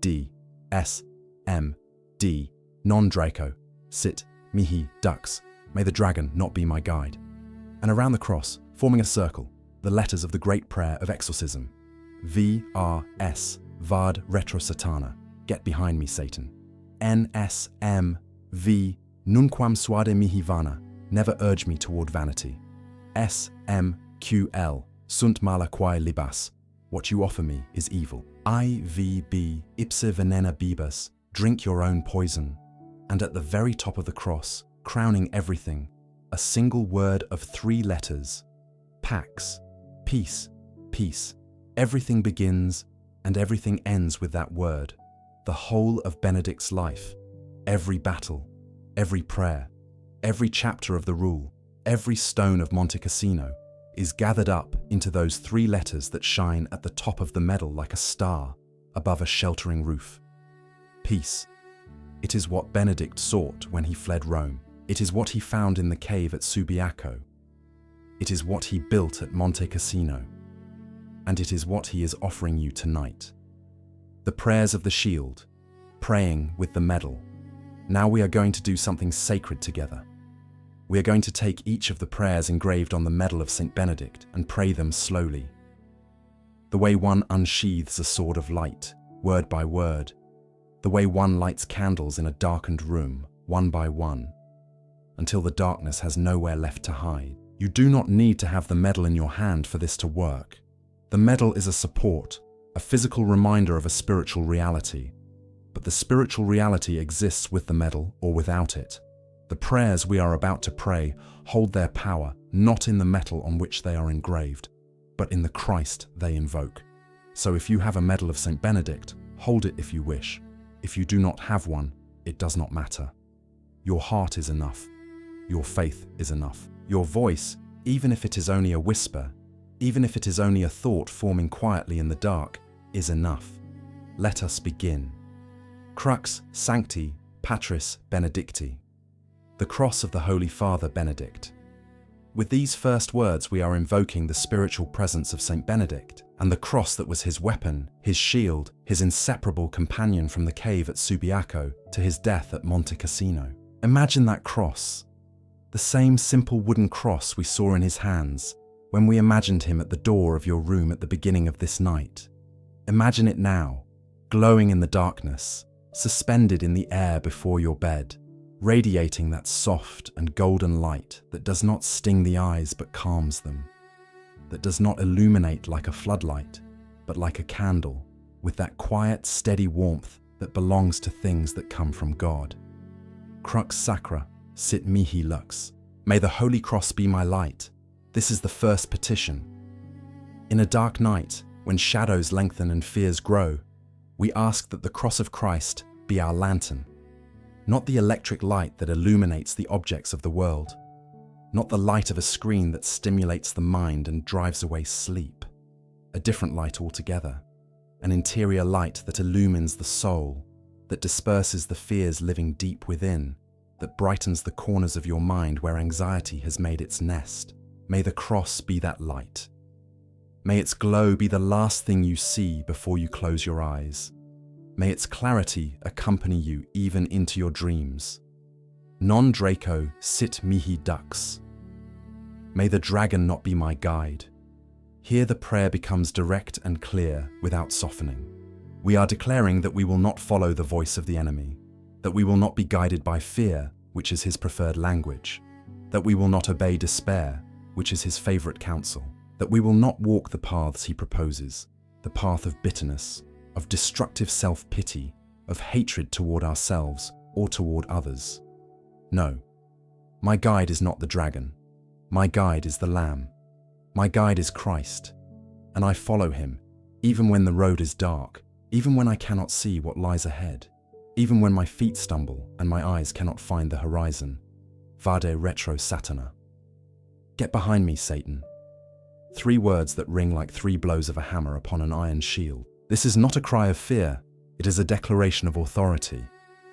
D, S, M, D, non Draco, Sit, Mihi Dux, may the dragon not be my guide. And around the cross, forming a circle, the letters of the great prayer of exorcism, V, R, S, Vad Retro Satana, get behind me, Satan. N, S, M, V, Nunquam suade mihi vana, never urge me toward vanity. S, M, Q, L, sunt mala quae libas, what you offer me is evil. I, V, B, ipse venena bibas, drink your own poison. And at the very top of the cross, crowning everything, a single word of 3 letters, Pax, peace, peace. Everything begins and everything ends with that word. The whole of Benedict's life, every battle, every prayer, every chapter of the rule, every stone of Monte Cassino is gathered up into those 3 letters that shine at the top of the medal like a star above a sheltering roof. Peace. It is what Benedict sought when he fled Rome. It is what he found in the cave at Subiaco. It is what he built at Monte Cassino. And it is what he is offering you tonight. The prayers of the shield, praying with the medal. Now we are going to do something sacred together. We are going to take each of the prayers engraved on the medal of Saint Benedict and pray them slowly. The way one unsheathes a sword of light, word by word. The way one lights candles in a darkened room, one by one, until the darkness has nowhere left to hide. You do not need to have the medal in your hand for this to work. The medal is a support, a physical reminder of a spiritual reality. But the spiritual reality exists with the medal or without it. The prayers we are about to pray hold their power not in the metal on which they are engraved, but in the Christ they invoke. So if you have a medal of Saint Benedict, hold it if you wish. If you do not have one, it does not matter. Your heart is enough. Your faith is enough. Your voice, even if it is only a whisper, even if it is only a thought forming quietly in the dark, is enough. Let us begin. Crux Sancti Patris Benedicti. The cross of the Holy Father Benedict. With these first words we are invoking the spiritual presence of Saint Benedict and the cross that was his weapon, his shield, his inseparable companion from the cave at Subiaco to his death at Monte Cassino. Imagine that cross, the same simple wooden cross we saw in his hands when we imagined him at the door of your room at the beginning of this night. Imagine it now, glowing in the darkness, suspended in the air before your bed, radiating that soft and golden light that does not sting the eyes but calms them, that does not illuminate like a floodlight, but like a candle, with that quiet, steady warmth that belongs to things that come from God. Crux sacra, sit mihi lux. May the Holy Cross be my light. This is the first petition. In a dark night, when shadows lengthen and fears grow, we ask that the cross of Christ be our lantern. Not the electric light that illuminates the objects of the world, not the light of a screen that stimulates the mind and drives away sleep. A different light altogether, an interior light that illumines the soul, that disperses the fears living deep within, that brightens the corners of your mind where anxiety has made its nest. May the cross be that light. May its glow be the last thing you see before you close your eyes. May its clarity accompany you even into your dreams. Non Draco sit mihi dux. May the dragon not be my guide. Here the prayer becomes direct and clear without softening. We are declaring that we will not follow the voice of the enemy, that we will not be guided by fear, which is his preferred language, that we will not obey despair, which is his favorite counsel, that we will not walk the paths he proposes, the path of bitterness, of destructive self-pity, of hatred toward ourselves or toward others. No, my guide is not the dragon. My guide is the Lamb. My guide is Christ, and I follow him, even when the road is dark, even when I cannot see what lies ahead, even when my feet stumble and my eyes cannot find the horizon. Vade retro Satana. Get behind me, Satan. 3 words that ring like 3 blows of a hammer upon an iron shield. This is not a cry of fear, it is a declaration of authority.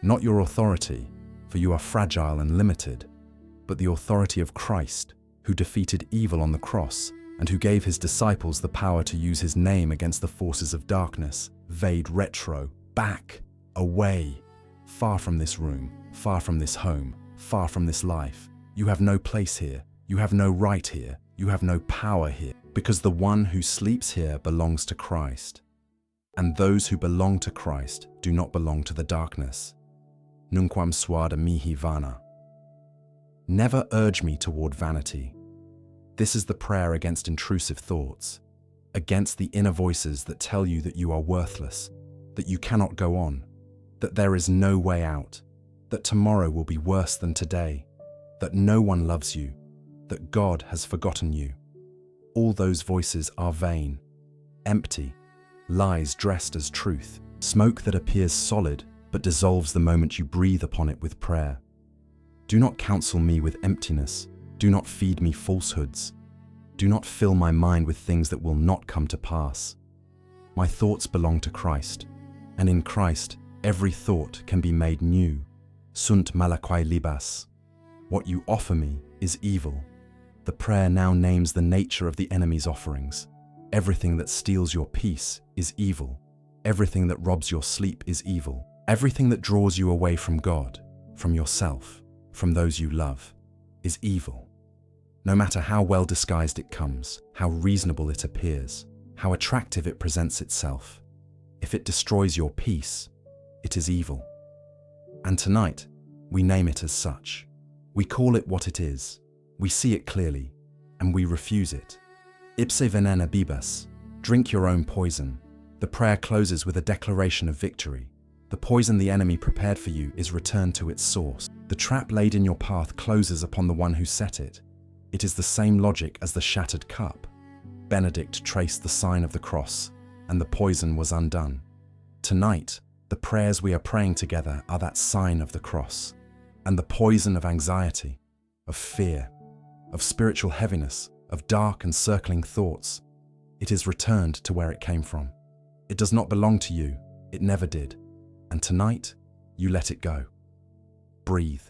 Not your authority, for you are fragile and limited, but the authority of Christ, who defeated evil on the cross and who gave his disciples the power to use his name against the forces of darkness. Vade retro, back, away, far from this room, far from this home, far from this life. You have no place here, you have no right here, you have no power here, because the one who sleeps here belongs to Christ. And those who belong to Christ do not belong to the darkness. Nunquam suada mihi vana. Never urge me toward vanity. This is the prayer against intrusive thoughts, against the inner voices that tell you that you are worthless, that you cannot go on, that there is no way out, that tomorrow will be worse than today, that no one loves you, that God has forgotten you. All those voices are vain, empty, lies dressed as truth, smoke that appears solid but dissolves the moment you breathe upon it with prayer. Do not counsel me with emptiness, do not feed me falsehoods, do not fill my mind with things that will not come to pass. My thoughts belong to Christ, and in Christ every thought can be made new. Sunt malaquae libas. What you offer me is evil. The prayer now names the nature of the enemy's offerings. Everything that steals your peace is evil. Everything that robs your sleep is evil. Everything that draws you away from God, from yourself, from those you love, is evil. No matter how well disguised it comes, how reasonable it appears, how attractive it presents itself, if it destroys your peace, it is evil. And tonight, we name it as such. We call it what it is. We see it clearly, and we refuse it. Ipse venena bibas, drink your own poison. The prayer closes with a declaration of victory. The poison the enemy prepared for you is returned to its source. The trap laid in your path closes upon the one who set it. It is the same logic as the shattered cup. Benedict traced the sign of the cross, and the poison was undone. Tonight, the prayers we are praying together are that sign of the cross, and the poison of anxiety, of fear, of spiritual heaviness, of dark and circling thoughts. It is returned to where it came from. It does not belong to you. It never did. And tonight, you let it go. Breathe.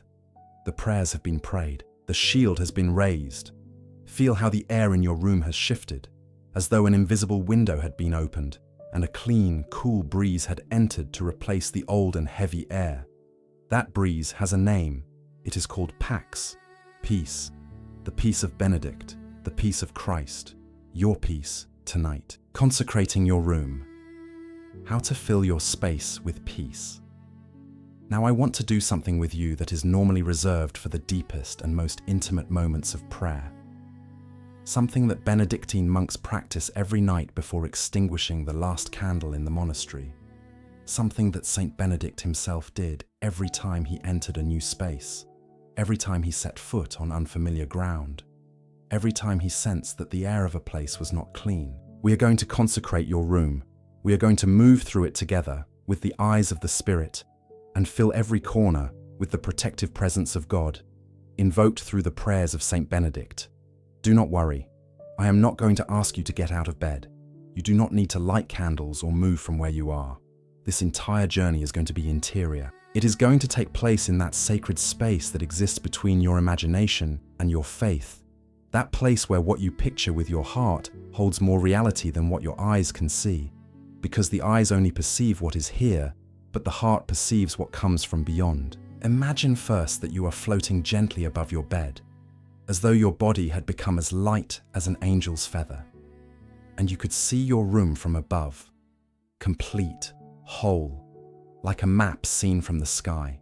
The prayers have been prayed. The shield has been raised. Feel how the air in your room has shifted, as though an invisible window had been opened and a clean, cool breeze had entered to replace the old and heavy air. That breeze has a name. It is called Pax, peace. The peace of Benedict, the peace of Christ. Your peace tonight. Consecrating your room. How to fill your space with peace. Now I want to do something with you that is normally reserved for the deepest and most intimate moments of prayer. Something that Benedictine monks practice every night before extinguishing the last candle in the monastery. Something that Saint Benedict himself did every time he entered a new space, every time he set foot on unfamiliar ground, every time he sensed that the air of a place was not clean. We are going to consecrate your room. We are going to move through it together with the eyes of the Spirit and fill every corner with the protective presence of God, invoked through the prayers of Saint Benedict. Do not worry. I am not going to ask you to get out of bed. You do not need to light candles or move from where you are. This entire journey is going to be interior. It is going to take place in that sacred space that exists between your imagination and your faith. That place where what you picture with your heart holds more reality than what your eyes can see. Because the eyes only perceive what is here, but the heart perceives what comes from beyond. Imagine first that you are floating gently above your bed, as though your body had become as light as an angel's feather, and you could see your room from above, complete, whole, like a map seen from the sky.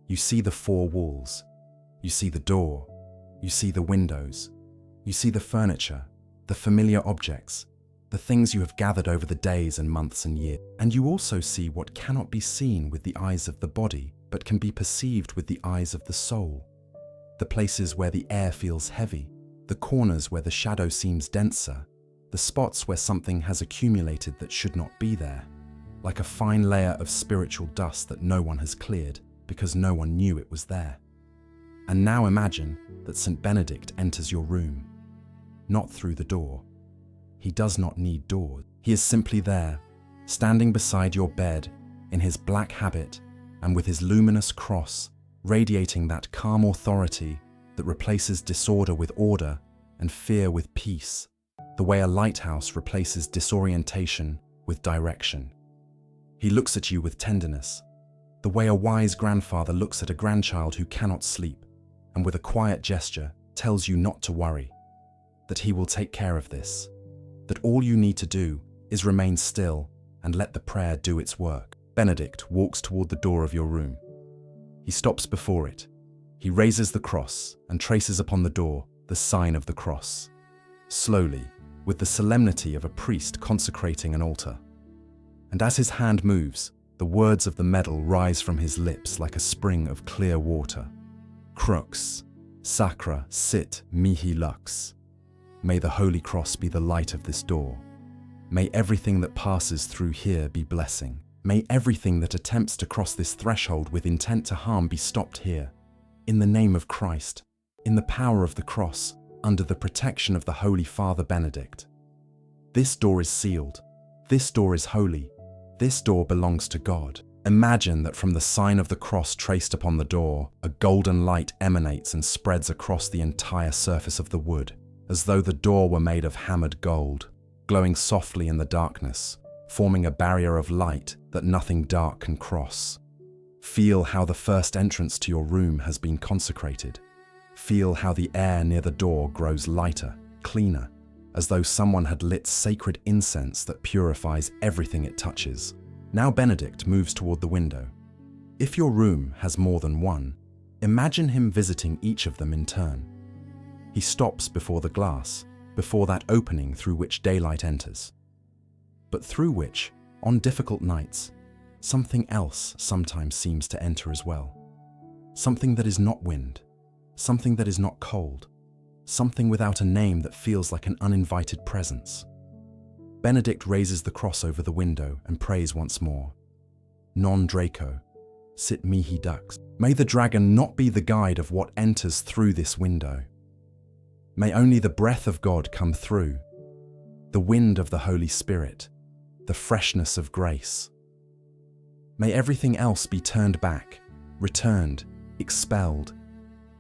You see the four walls, you see the door, you see the windows, you see the furniture, the familiar objects, the things you have gathered over the days and months and years. And you also see what cannot be seen with the eyes of the body, but can be perceived with the eyes of the soul. The places where the air feels heavy, the corners where the shadow seems denser, the spots where something has accumulated that should not be there, like a fine layer of spiritual dust that no one has cleared because no one knew it was there. And now imagine that Saint Benedict enters your room, not through the door. He does not need doors. He is simply there, standing beside your bed in his black habit and with his luminous cross, radiating that calm authority that replaces disorder with order and fear with peace, the way a lighthouse replaces disorientation with direction. He looks at you with tenderness, the way a wise grandfather looks at a grandchild who cannot sleep, and with a quiet gesture tells you not to worry, that he will take care of this, that all you need to do is remain still and let the prayer do its work. Benedict walks toward the door of your room. He stops before it. He raises the cross and traces upon the door the sign of the cross, slowly, with the solemnity of a priest consecrating an altar. And as his hand moves, the words of the medal rise from his lips like a spring of clear water. Crux, sacra sit mihi lux. May the Holy Cross be the light of this door. May everything that passes through here be blessing. May everything that attempts to cross this threshold with intent to harm be stopped here. In the name of Christ, in the power of the cross, under the protection of the Holy Father Benedict. This door is sealed. This door is holy. This door belongs to God. Imagine that from the sign of the cross traced upon the door, a golden light emanates and spreads across the entire surface of the wood, as though the door were made of hammered gold, glowing softly in the darkness, forming a barrier of light that nothing dark can cross. Feel how the first entrance to your room has been consecrated. Feel how the air near the door grows lighter, cleaner, as though someone had lit sacred incense that purifies everything it touches. Now Benedict moves toward the window. If your room has more than one, imagine him visiting each of them in turn. He stops before the glass, before that opening through which daylight enters, but through which, on difficult nights, something else sometimes seems to enter as well. Something that is not wind, something that is not cold, something without a name that feels like an uninvited presence. Benedict raises the cross over the window and prays once more. Non Draco, sit mihi dux. May the dragon not be the guide of what enters through this window. May only the breath of God come through, the wind of the Holy Spirit, the freshness of grace. May everything else be turned back, returned, expelled,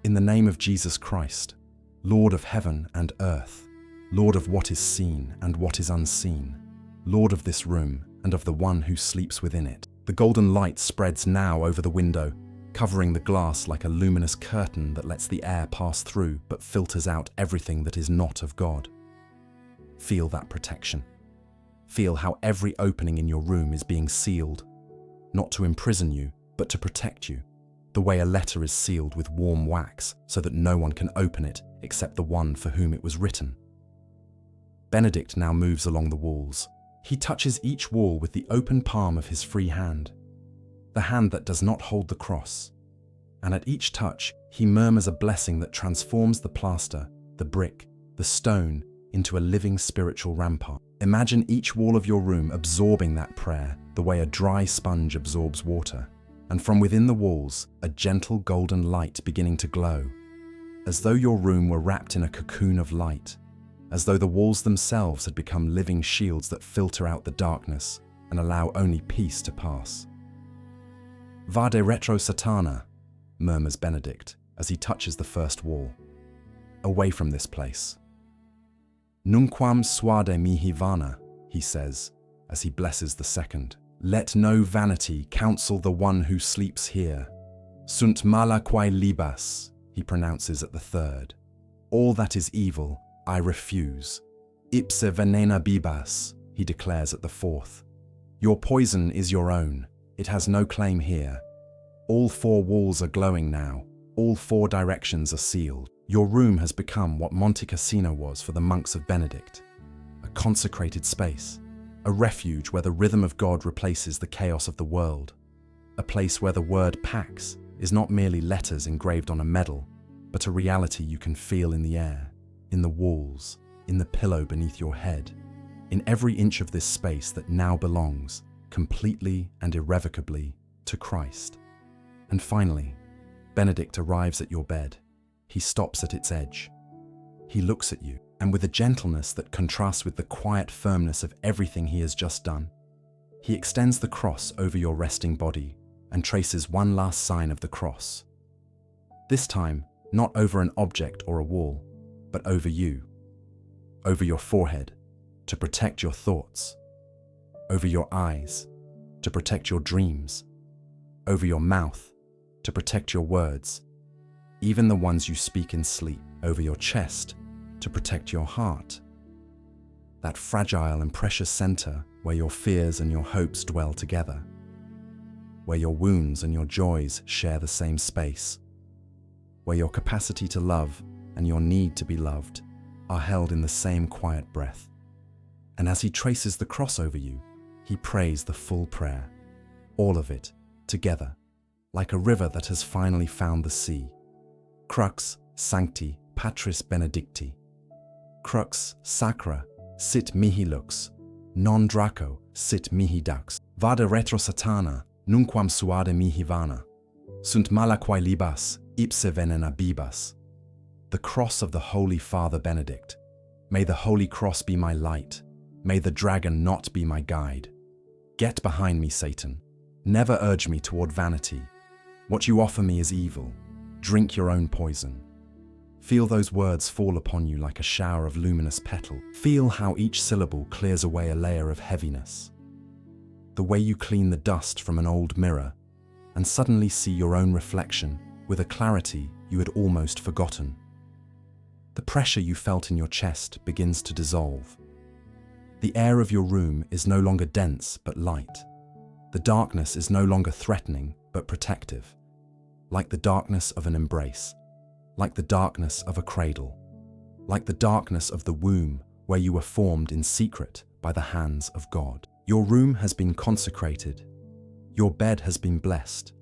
in the name of Jesus Christ, Lord of heaven and earth, Lord of what is seen and what is unseen, Lord of this room and of the one who sleeps within it. The golden light spreads now over the window, covering the glass like a luminous curtain that lets the air pass through but filters out everything that is not of God. Feel that protection. Feel how every opening in your room is being sealed, not to imprison you, but to protect you, the way a letter is sealed with warm wax so that no one can open it except the one for whom it was written. Benedict now moves along the walls. He touches each wall with the open palm of his free hand, the hand that does not hold the cross, and at each touch he murmurs a blessing that transforms the plaster, the brick, the stone into a living spiritual rampart. Imagine each wall of your room absorbing that prayer the way a dry sponge absorbs water, and from within the walls a gentle golden light beginning to glow, as though your room were wrapped in a cocoon of light, as though the walls themselves had become living shields that filter out the darkness and allow only peace to pass. Vade retro satana, murmurs Benedict as he touches the first wall. Away from this place. Nunquam suade mihi vana, he says, as he blesses the second. Let no vanity counsel the one who sleeps here. Sunt mala quae libas, he pronounces at the third. All that is evil, I refuse. Ipse venena bibas, he declares at the fourth. Your poison is your own. It has no claim here. All four walls are glowing now. All four directions are sealed. Your room has become what Monte Cassino was for the monks of Benedict. A consecrated space. A refuge where the rhythm of God replaces the chaos of the world. A place where the word pax is not merely letters engraved on a medal, but a reality you can feel in the air, in the walls, in the pillow beneath your head, in every inch of this space that now belongs, completely and irrevocably, to Christ. And finally, Benedict arrives at your bed. He stops at its edge. He looks at you, and with a gentleness that contrasts with the quiet firmness of everything he has just done, he extends the cross over your resting body and traces one last sign of the cross. This time, not over an object or a wall, but over you, over your forehead, to protect your thoughts, over your eyes, to protect your dreams, over your mouth, to protect your words, even the ones you speak in sleep, over your chest, to protect your heart, that fragile and precious center where your fears and your hopes dwell together, where your wounds and your joys share the same space, where your capacity to love and your need to be loved are held in the same quiet breath. And as he traces the cross over you, he prays the full prayer, all of it, together, like a river that has finally found the sea. Crux sancti patris benedicti. Crux sacra sit mihi lux. Non draco sit mihi dux. Vade retro satana, nunquam suade mihi vana. Sunt mala quae libas, ipse venena bibas. The cross of the Holy Father Benedict. May the Holy Cross be my light. May the dragon not be my guide. Get behind me, Satan. Never urge me toward vanity. What you offer me is evil. Drink your own poison. Feel those words fall upon you like a shower of luminous petal. Feel how each syllable clears away a layer of heaviness. the way you clean the dust from an old mirror and suddenly see your own reflection with a clarity you had almost forgotten. The pressure you felt in your chest begins to dissolve. The air of your room is no longer dense but light. The darkness is no longer threatening but protective, like the darkness of an embrace, like the darkness of a cradle, like the darkness of the womb where you were formed in secret by the hands of God. Your room has been consecrated. Your bed has been blessed.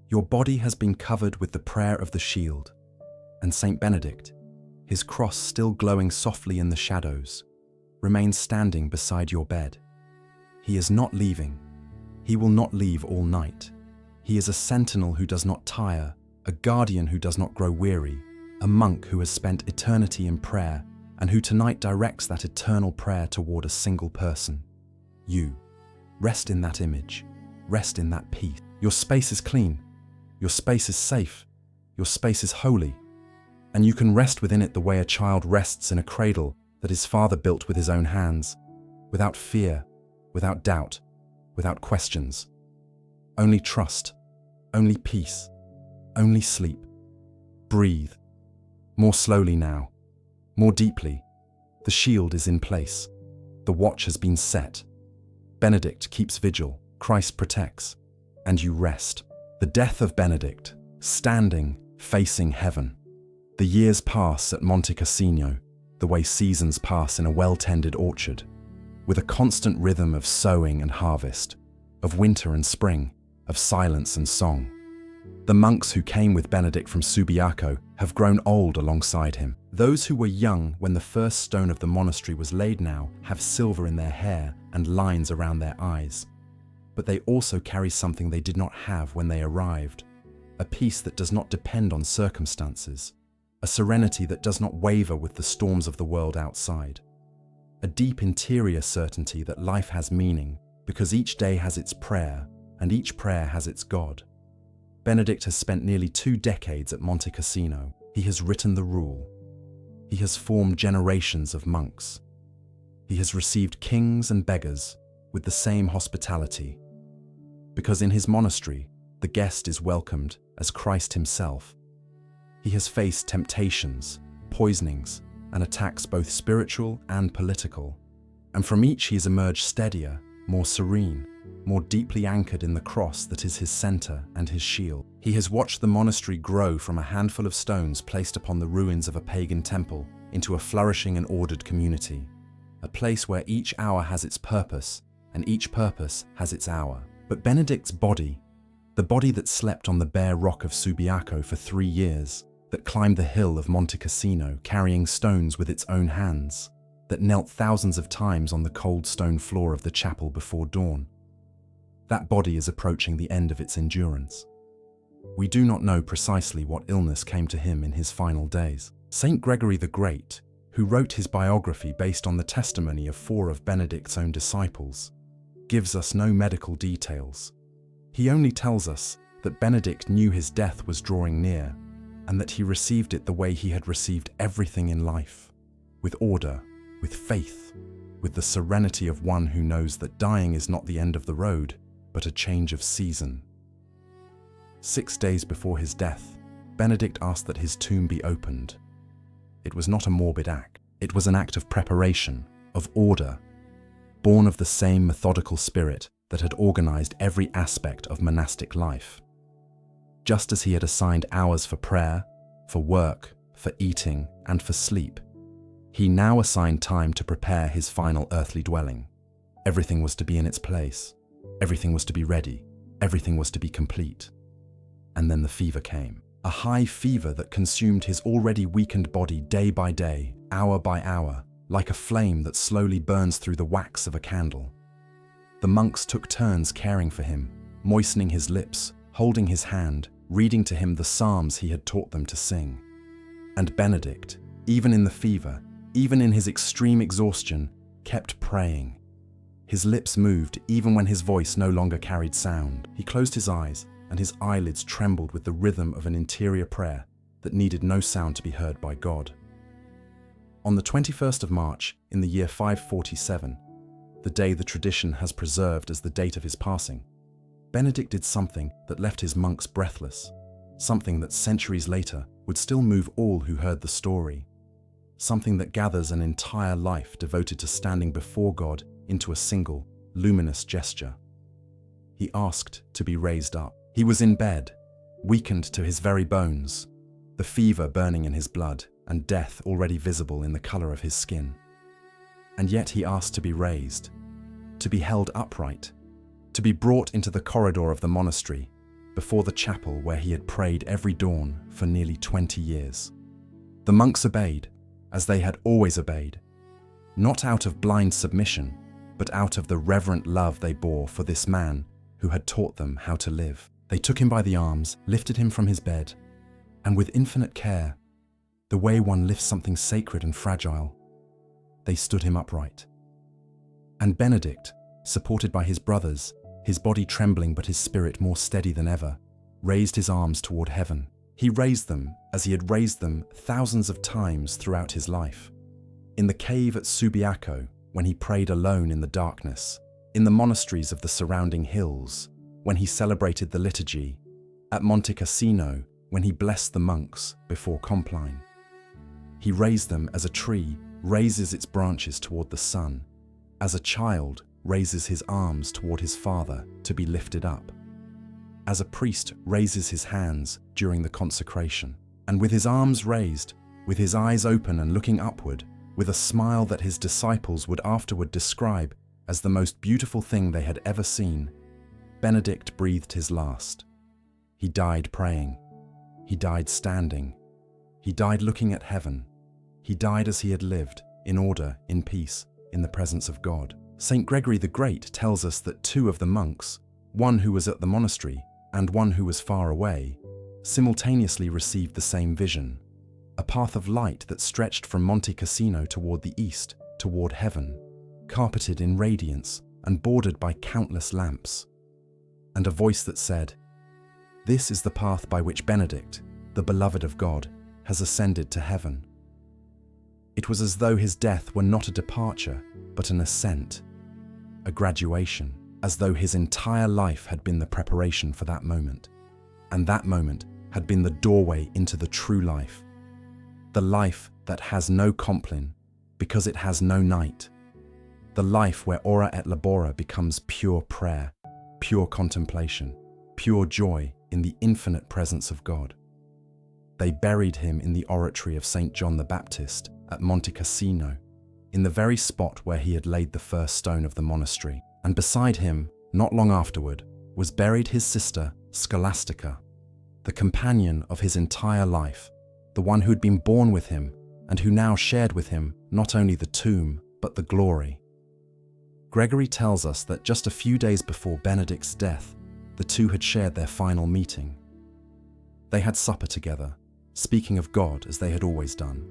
Your body has been covered with the prayer of the shield. And Saint Benedict, his cross still glowing softly in the shadows, remains standing beside your bed. He is not leaving. He will not leave all night. He is a sentinel who does not tire, a guardian who does not grow weary, a monk who has spent eternity in prayer and who tonight directs that eternal prayer toward a single person. You. Rest in that image. Rest in that peace. Your space is clean. Your space is safe. Your space is holy. And you can rest within it the way a child rests in a cradle that his father built with his own hands, without fear, without doubt, without questions. Only trust, only peace, only sleep. Breathe. More slowly now, more deeply. The shield is in place. The watch has been set. Benedict keeps vigil, Christ protects, and you rest. The death of Benedict, standing, facing heaven. The years pass at Monte Cassino, the way seasons pass in a well-tended orchard, with a constant rhythm of sowing and harvest, of winter and spring, of silence and song. The monks who came with Benedict from Subiaco have grown old alongside him. Those who were young when the first stone of the monastery was laid now have silver in their hair and lines around their eyes. But they also carry something they did not have when they arrived, a peace that does not depend on circumstances, a serenity that does not waver with the storms of the world outside, a deep interior certainty that life has meaning because each day has its prayer and each prayer has its God. Benedict has spent nearly 2 decades at Monte Cassino. He has written the rule. He has formed generations of monks. He has received kings and beggars with the same hospitality, because in his monastery, the guest is welcomed as Christ himself. He has faced temptations, poisonings, and attacks both spiritual and political, and from each he has emerged steadier, more serene, more deeply anchored in the cross that is his center and his shield. He has watched the monastery grow from a handful of stones placed upon the ruins of a pagan temple into a flourishing and ordered community, a place where each hour has its purpose and each purpose has its hour. But Benedict's body, the body that slept on the bare rock of Subiaco for 3 years, that climbed the hill of Monte Cassino carrying stones with its own hands, that knelt thousands of times on the cold stone floor of the chapel before dawn, that body is approaching the end of its endurance. We do not know precisely what illness came to him in his final days. Saint Gregory the Great, who wrote his biography based on the testimony of 4 of Benedict's own disciples, gives us no medical details. He only tells us that Benedict knew his death was drawing near and that he received it the way he had received everything in life, with order, with faith, with the serenity of one who knows that dying is not the end of the road, but a change of season. 6 days before his death, Benedict asked that his tomb be opened. It was not a morbid act. It was an act of preparation, of order, born of the same methodical spirit that had organized every aspect of monastic life. Just as he had assigned hours for prayer, for work, for eating, and for sleep, he now assigned time to prepare his final earthly dwelling. Everything was to be in its place. Everything was to be ready. Everything was to be complete. And then the fever came. A high fever that consumed his already weakened body day by day, hour by hour, like a flame that slowly burns through the wax of a candle. The monks took turns caring for him, moistening his lips, holding his hand, reading to him the psalms he had taught them to sing. And Benedict, even in the fever, even in his extreme exhaustion, kept praying. His lips moved even when his voice no longer carried sound. He closed his eyes, and his eyelids trembled with the rhythm of an interior prayer that needed no sound to be heard by God. On the 21st of March, in the year 547, the day the tradition has preserved as the date of his passing, Benedict did something that left his monks breathless, something that centuries later would still move all who heard the story, something that gathers an entire life devoted to standing before God into a single, luminous gesture. He asked to be raised up. He was in bed, weakened to his very bones, the fever burning in his blood and death already visible in the color of his skin. And yet he asked to be raised, to be held upright, to be brought into the corridor of the monastery, before the chapel where he had prayed every dawn for nearly 20 years. The monks obeyed, as they had always obeyed, not out of blind submission, but out of the reverent love they bore for this man who had taught them how to live. They took him by the arms, lifted him from his bed, and with infinite care, the way one lifts something sacred and fragile, they stood him upright. And Benedict, supported by his brothers, his body trembling but his spirit more steady than ever, raised his arms toward heaven. He raised them as he had raised them thousands of times throughout his life. In the cave at Subiaco, when he prayed alone in the darkness, in the monasteries of the surrounding hills, when he celebrated the liturgy, at Monte Cassino, when he blessed the monks before Compline. He raised them as a tree raises its branches toward the sun, as a child raises his arms toward his father to be lifted up, as a priest raises his hands during the consecration. And with his arms raised, with his eyes open and looking upward, with a smile that his disciples would afterward describe as the most beautiful thing they had ever seen, Benedict breathed his last. He died praying. He died standing. He died looking at heaven. He died as he had lived, in order, in peace, in the presence of God. Saint Gregory the Great tells us that two of the monks, one who was at the monastery and one who was far away, simultaneously received the same vision, a path of light that stretched from Monte Cassino toward the east, toward heaven, carpeted in radiance and bordered by countless lamps, and a voice that said, "This is the path by which Benedict, the beloved of God, has ascended to heaven." It was as though his death were not a departure, but an ascent, a graduation, as though his entire life had been the preparation for that moment, and that moment had been the doorway into the true life, the life that has no Compline, because it has no night, the life where ora et labora becomes pure prayer, pure contemplation, pure joy in the infinite presence of God. They buried him in the oratory of St. John the Baptist at Monte Cassino, in the very spot where he had laid the first stone of the monastery. And beside him, not long afterward, was buried his sister Scholastica, the companion of his entire life, the one who had been born with him and who now shared with him not only the tomb, but the glory. Gregory tells us that just a few days before Benedict's death, the two had shared their final meeting. They had supper together, speaking of God as they had always done.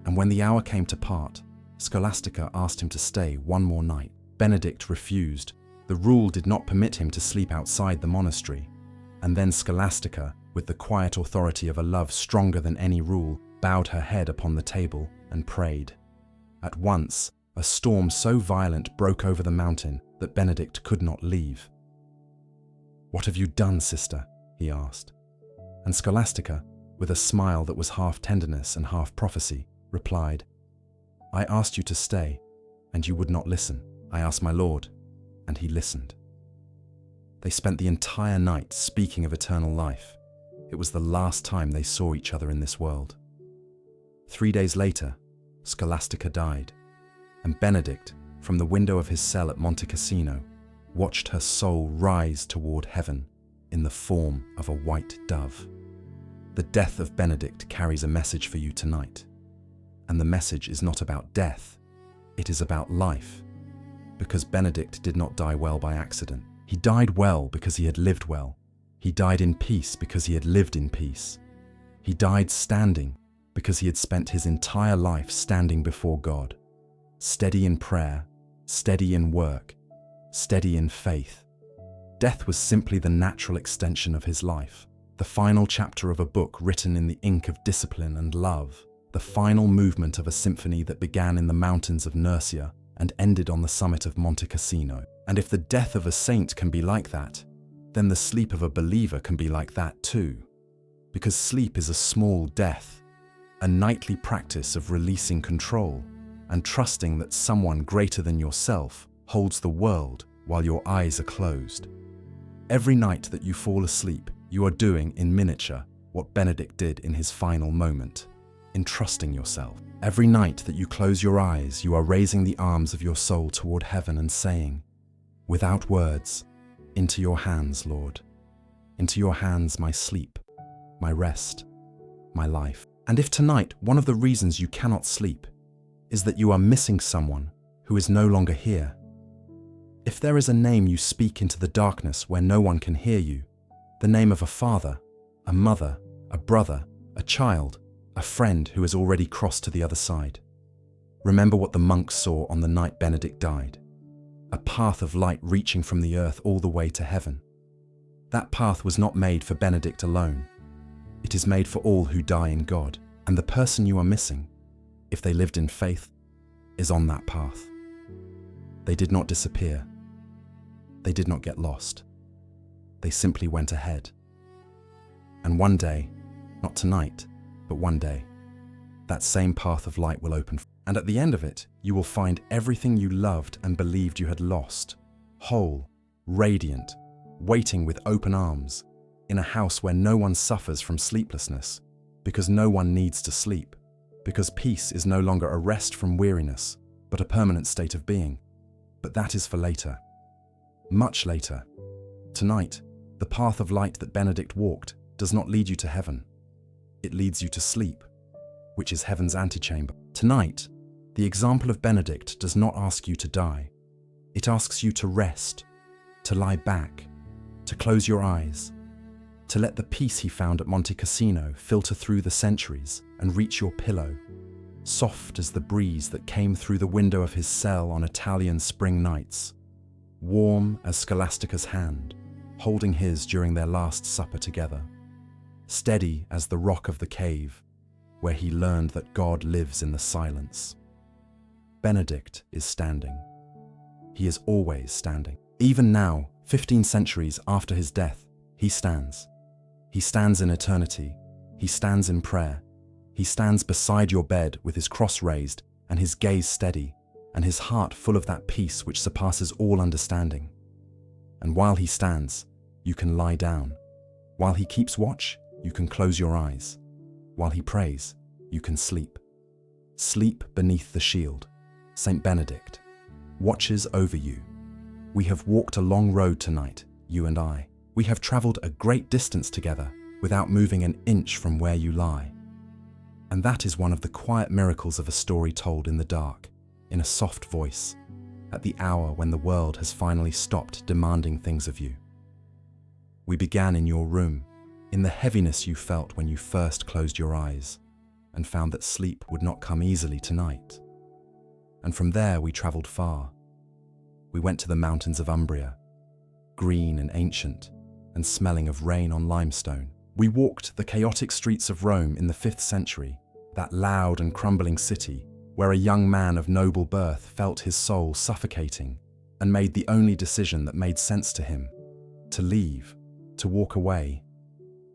And when the hour came to part, Scholastica asked him to stay one more night. Benedict refused. The rule did not permit him to sleep outside the monastery. And then Scholastica, with the quiet authority of a love stronger than any rule, bowed her head upon the table and prayed. At once, a storm so violent broke over the mountain that Benedict could not leave. "What have you done, sister?" he asked. And Scholastica, with a smile that was half tenderness and half prophecy, replied, "I asked you to stay, and you would not listen. I asked my Lord, and he listened." They spent the entire night speaking of eternal life. It was the last time they saw each other in this world. 3 days later, Scholastica died, and Benedict, from the window of his cell at Monte Cassino, watched her soul rise toward heaven in the form of a white dove. The death of Benedict carries a message for you tonight. And the message is not about death, it is about life. Because Benedict did not die well by accident. He died well because he had lived well. He died in peace because he had lived in peace. He died standing because he had spent his entire life standing before God, steady in prayer, steady in work, steady in faith. Death was simply the natural extension of his life, the final chapter of a book written in the ink of discipline and love, the final movement of a symphony that began in the mountains of Nursia and ended on the summit of Monte Cassino. And if the death of a saint can be like that, then the sleep of a believer can be like that too. Because sleep is a small death, a nightly practice of releasing control and trusting that someone greater than yourself holds the world while your eyes are closed. Every night that you fall asleep, you are doing in miniature what Benedict did in his final moment, entrusting yourself. Every night that you close your eyes, you are raising the arms of your soul toward heaven and saying, without words, into your hands, Lord. Into your hands my sleep, my rest, my life. And if tonight one of the reasons you cannot sleep is that you are missing someone who is no longer here, if there is a name you speak into the darkness where no one can hear you, the name of a father, a mother, a brother, a child, a friend who has already crossed to the other side. Remember what the monks saw on the night Benedict died. A path of light reaching from the earth all the way to heaven. That path was not made for Benedict alone. It is made for all who die in God, and the person you are missing, if they lived in faith, is on that path. They did not disappear. They did not get lost. They simply went ahead. And one day, not tonight, but one day, that same path of light will open. And at the end of it, you will find everything you loved and believed you had lost, whole, radiant, waiting with open arms, in a house where no one suffers from sleeplessness, because no one needs to sleep, because peace is no longer a rest from weariness, but a permanent state of being. But that is for later. Much later. Tonight, the path of light that Benedict walked does not lead you to heaven. It leads you to sleep, which is heaven's antechamber. Tonight, the example of Benedict does not ask you to die. It asks you to rest, to lie back, to close your eyes, to let the peace he found at Monte Cassino filter through the centuries and reach your pillow, soft as the breeze that came through the window of his cell on Italian spring nights, warm as Scholastica's hand, holding his during their last supper together, steady as the rock of the cave, where he learned that God lives in the silence. Benedict is standing. He is always standing. Even now, 15 centuries after his death, he stands. He stands in eternity. He stands in prayer. He stands beside your bed with his cross raised and his gaze steady, and his heart full of that peace which surpasses all understanding. And while he stands, you can lie down. While he keeps watch, you can close your eyes. While he prays, you can sleep. Sleep beneath the shield. Saint Benedict watches over you. We have walked a long road tonight, you and I. We have traveled a great distance together without moving an inch from where you lie. And that is one of the quiet miracles of a story told in the dark, in a soft voice, at the hour when the world has finally stopped demanding things of you. We began in your room, in the heaviness you felt when you first closed your eyes, and found that sleep would not come easily tonight. And from there we traveled far. We went to the mountains of Umbria, green and ancient, and smelling of rain on limestone. We walked the chaotic streets of Rome in the 5th century, that loud and crumbling city where a young man of noble birth felt his soul suffocating and made the only decision that made sense to him: to leave, to walk away,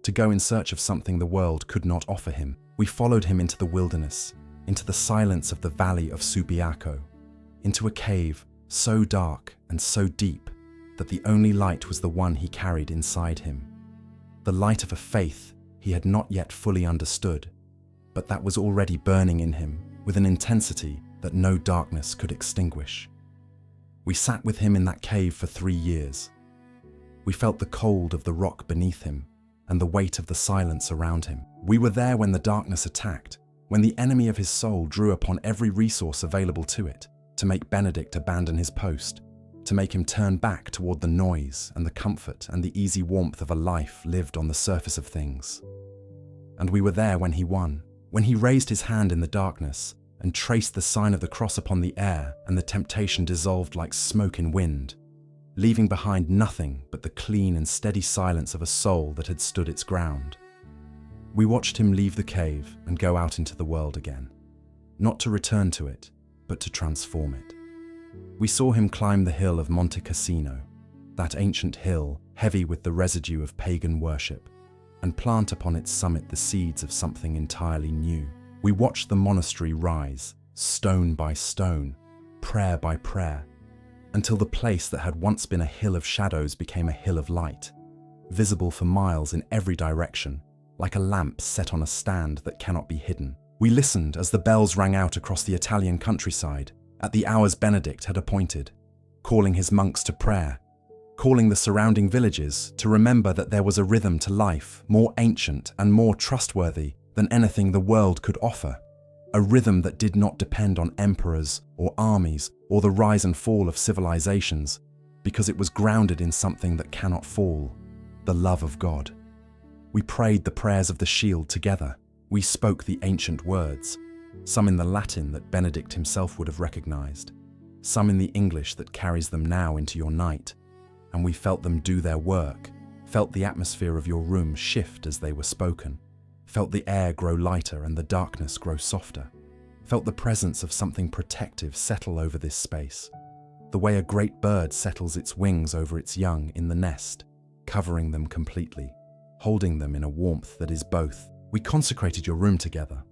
to go in search of something the world could not offer him. We followed him into the wilderness, into the silence of the valley of Subiaco, into a cave so dark and so deep that the only light was the one he carried inside him, the light of a faith he had not yet fully understood, but that was already burning in him with an intensity that no darkness could extinguish. We sat with him in that cave for 3 years. We felt the cold of the rock beneath him and the weight of the silence around him. We were there when the darkness attacked, when the enemy of his soul drew upon every resource available to it to make Benedict abandon his post, to make him turn back toward the noise and the comfort and the easy warmth of a life lived on the surface of things. And we were there when he won, when he raised his hand in the darkness and traced the sign of the cross upon the air, and the temptation dissolved like smoke in wind, leaving behind nothing but the clean and steady silence of a soul that had stood its ground. We watched him leave the cave and go out into the world again, not to return to it, but to transform it. We saw him climb the hill of Monte Cassino, that ancient hill heavy with the residue of pagan worship, and plant upon its summit the seeds of something entirely new. We watched the monastery rise, stone by stone, prayer by prayer, until the place that had once been a hill of shadows became a hill of light, visible for miles in every direction, like a lamp set on a stand that cannot be hidden. We listened as the bells rang out across the Italian countryside at the hours Benedict had appointed, calling his monks to prayer, calling the surrounding villages to remember that there was a rhythm to life more ancient and more trustworthy than anything the world could offer, a rhythm that did not depend on emperors or armies or the rise and fall of civilizations, because it was grounded in something that cannot fall, the love of God. We prayed the prayers of the shield together. We spoke the ancient words, some in the Latin that Benedict himself would have recognized, some in the English that carries them now into your night, and we felt them do their work, felt the atmosphere of your room shift as they were spoken, felt the air grow lighter and the darkness grow softer, felt the presence of something protective settle over this space, the way a great bird settles its wings over its young in the nest, covering them completely, holding them in a warmth that is both. We consecrated your room together.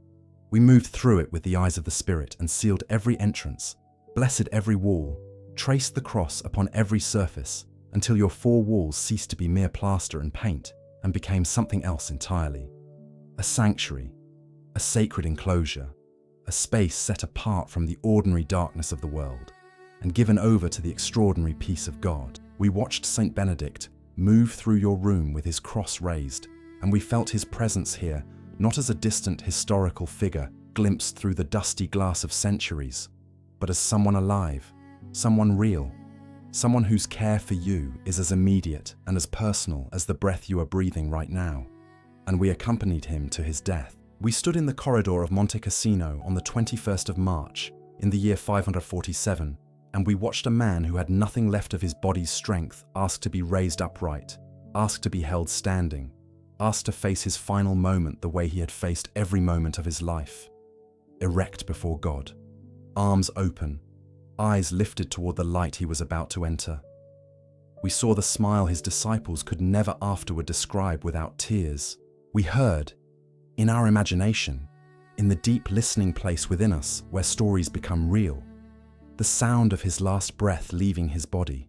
We moved through it with the eyes of the Spirit and sealed every entrance, blessed every wall, traced the cross upon every surface until your four walls ceased to be mere plaster and paint and became something else entirely. A sanctuary, a sacred enclosure, a space set apart from the ordinary darkness of the world and given over to the extraordinary peace of God. We watched Saint Benedict move through your room with his cross raised, and we felt his presence here not as a distant historical figure glimpsed through the dusty glass of centuries, but as someone alive, someone real, someone whose care for you is as immediate and as personal as the breath you are breathing right now. And we accompanied him to his death. We stood in the corridor of Monte Cassino on the 21st of March in the year 547, and we watched a man who had nothing left of his body's strength ask to be raised upright, asked to be held standing, asked to face his final moment the way he had faced every moment of his life, erect before God, arms open, eyes lifted toward the light he was about to enter. We saw the smile his disciples could never afterward describe without tears. We heard, in our imagination, in the deep listening place within us where stories become real, the sound of his last breath leaving his body.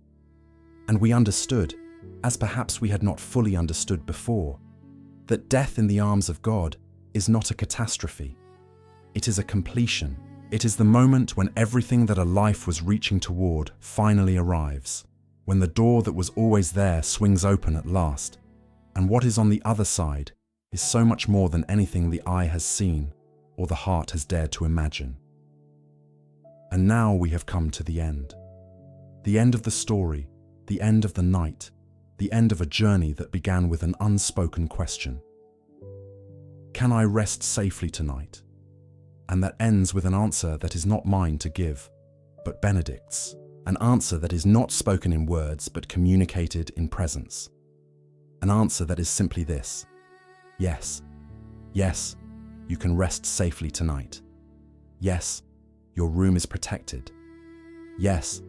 And we understood, as perhaps we had not fully understood before, that death in the arms of God is not a catastrophe. It is a completion. It is the moment when everything that a life was reaching toward finally arrives, when the door that was always there swings open at last, and what is on the other side is so much more than anything the eye has seen or the heart has dared to imagine. And now we have come to the end of the story, the end of the night, the end of a journey that began with an unspoken question. Can I rest safely tonight? And that ends with an answer that is not mine to give, but Benedict's, an answer that is not spoken in words but communicated in presence. An answer that is simply this: yes, yes, you can rest safely tonight. Yes, your room is protected. Yes,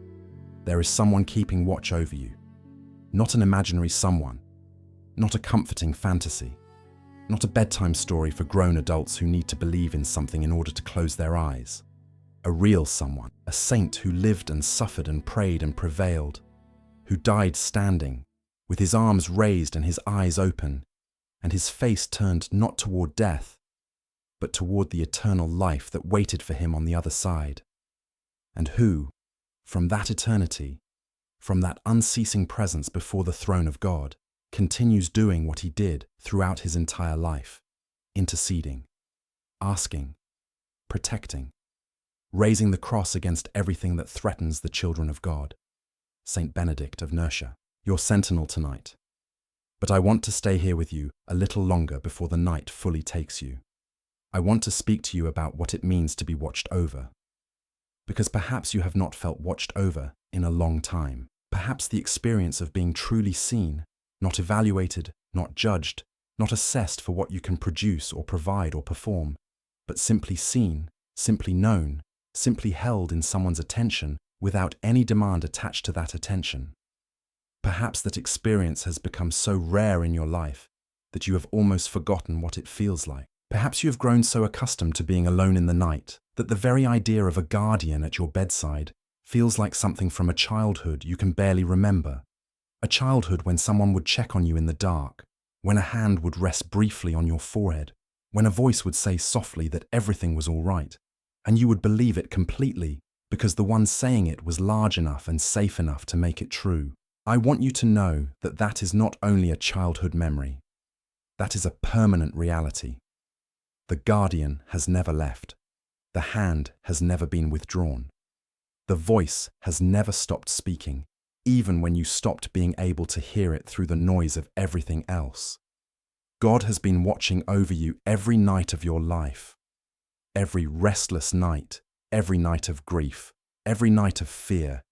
there is someone keeping watch over you. Not an imaginary someone, not a comforting fantasy, not a bedtime story for grown adults who need to believe in something in order to close their eyes. A real someone, a saint who lived and suffered and prayed and prevailed, who died standing, with his arms raised and his eyes open, and his face turned not toward death, but toward the eternal life that waited for him on the other side, and who, from that eternity, from that unceasing presence before the throne of God, continues doing what he did throughout his entire life, interceding, asking, protecting, raising the cross against everything that threatens the children of God. Saint Benedict of Nursia, your sentinel tonight. But I want to stay here with you a little longer before the night fully takes you. I want to speak to you about what it means to be watched over. Because perhaps you have not felt watched over in a long time. Perhaps the experience of being truly seen, not evaluated, not judged, not assessed for what you can produce or provide or perform, but simply seen, simply known, simply held in someone's attention without any demand attached to that attention. Perhaps that experience has become so rare in your life that you have almost forgotten what it feels like. Perhaps you have grown so accustomed to being alone in the night that the very idea of a guardian at your bedside feels like something from a childhood you can barely remember. A childhood when someone would check on you in the dark, when a hand would rest briefly on your forehead, when a voice would say softly that everything was all right, and you would believe it completely because the one saying it was large enough and safe enough to make it true. I want you to know that that is not only a childhood memory. That is a permanent reality. The guardian has never left. The hand has never been withdrawn. The voice has never stopped speaking, even when you stopped being able to hear it through the noise of everything else. God has been watching over you every night of your life. Every restless night, every night of grief, every night of fear,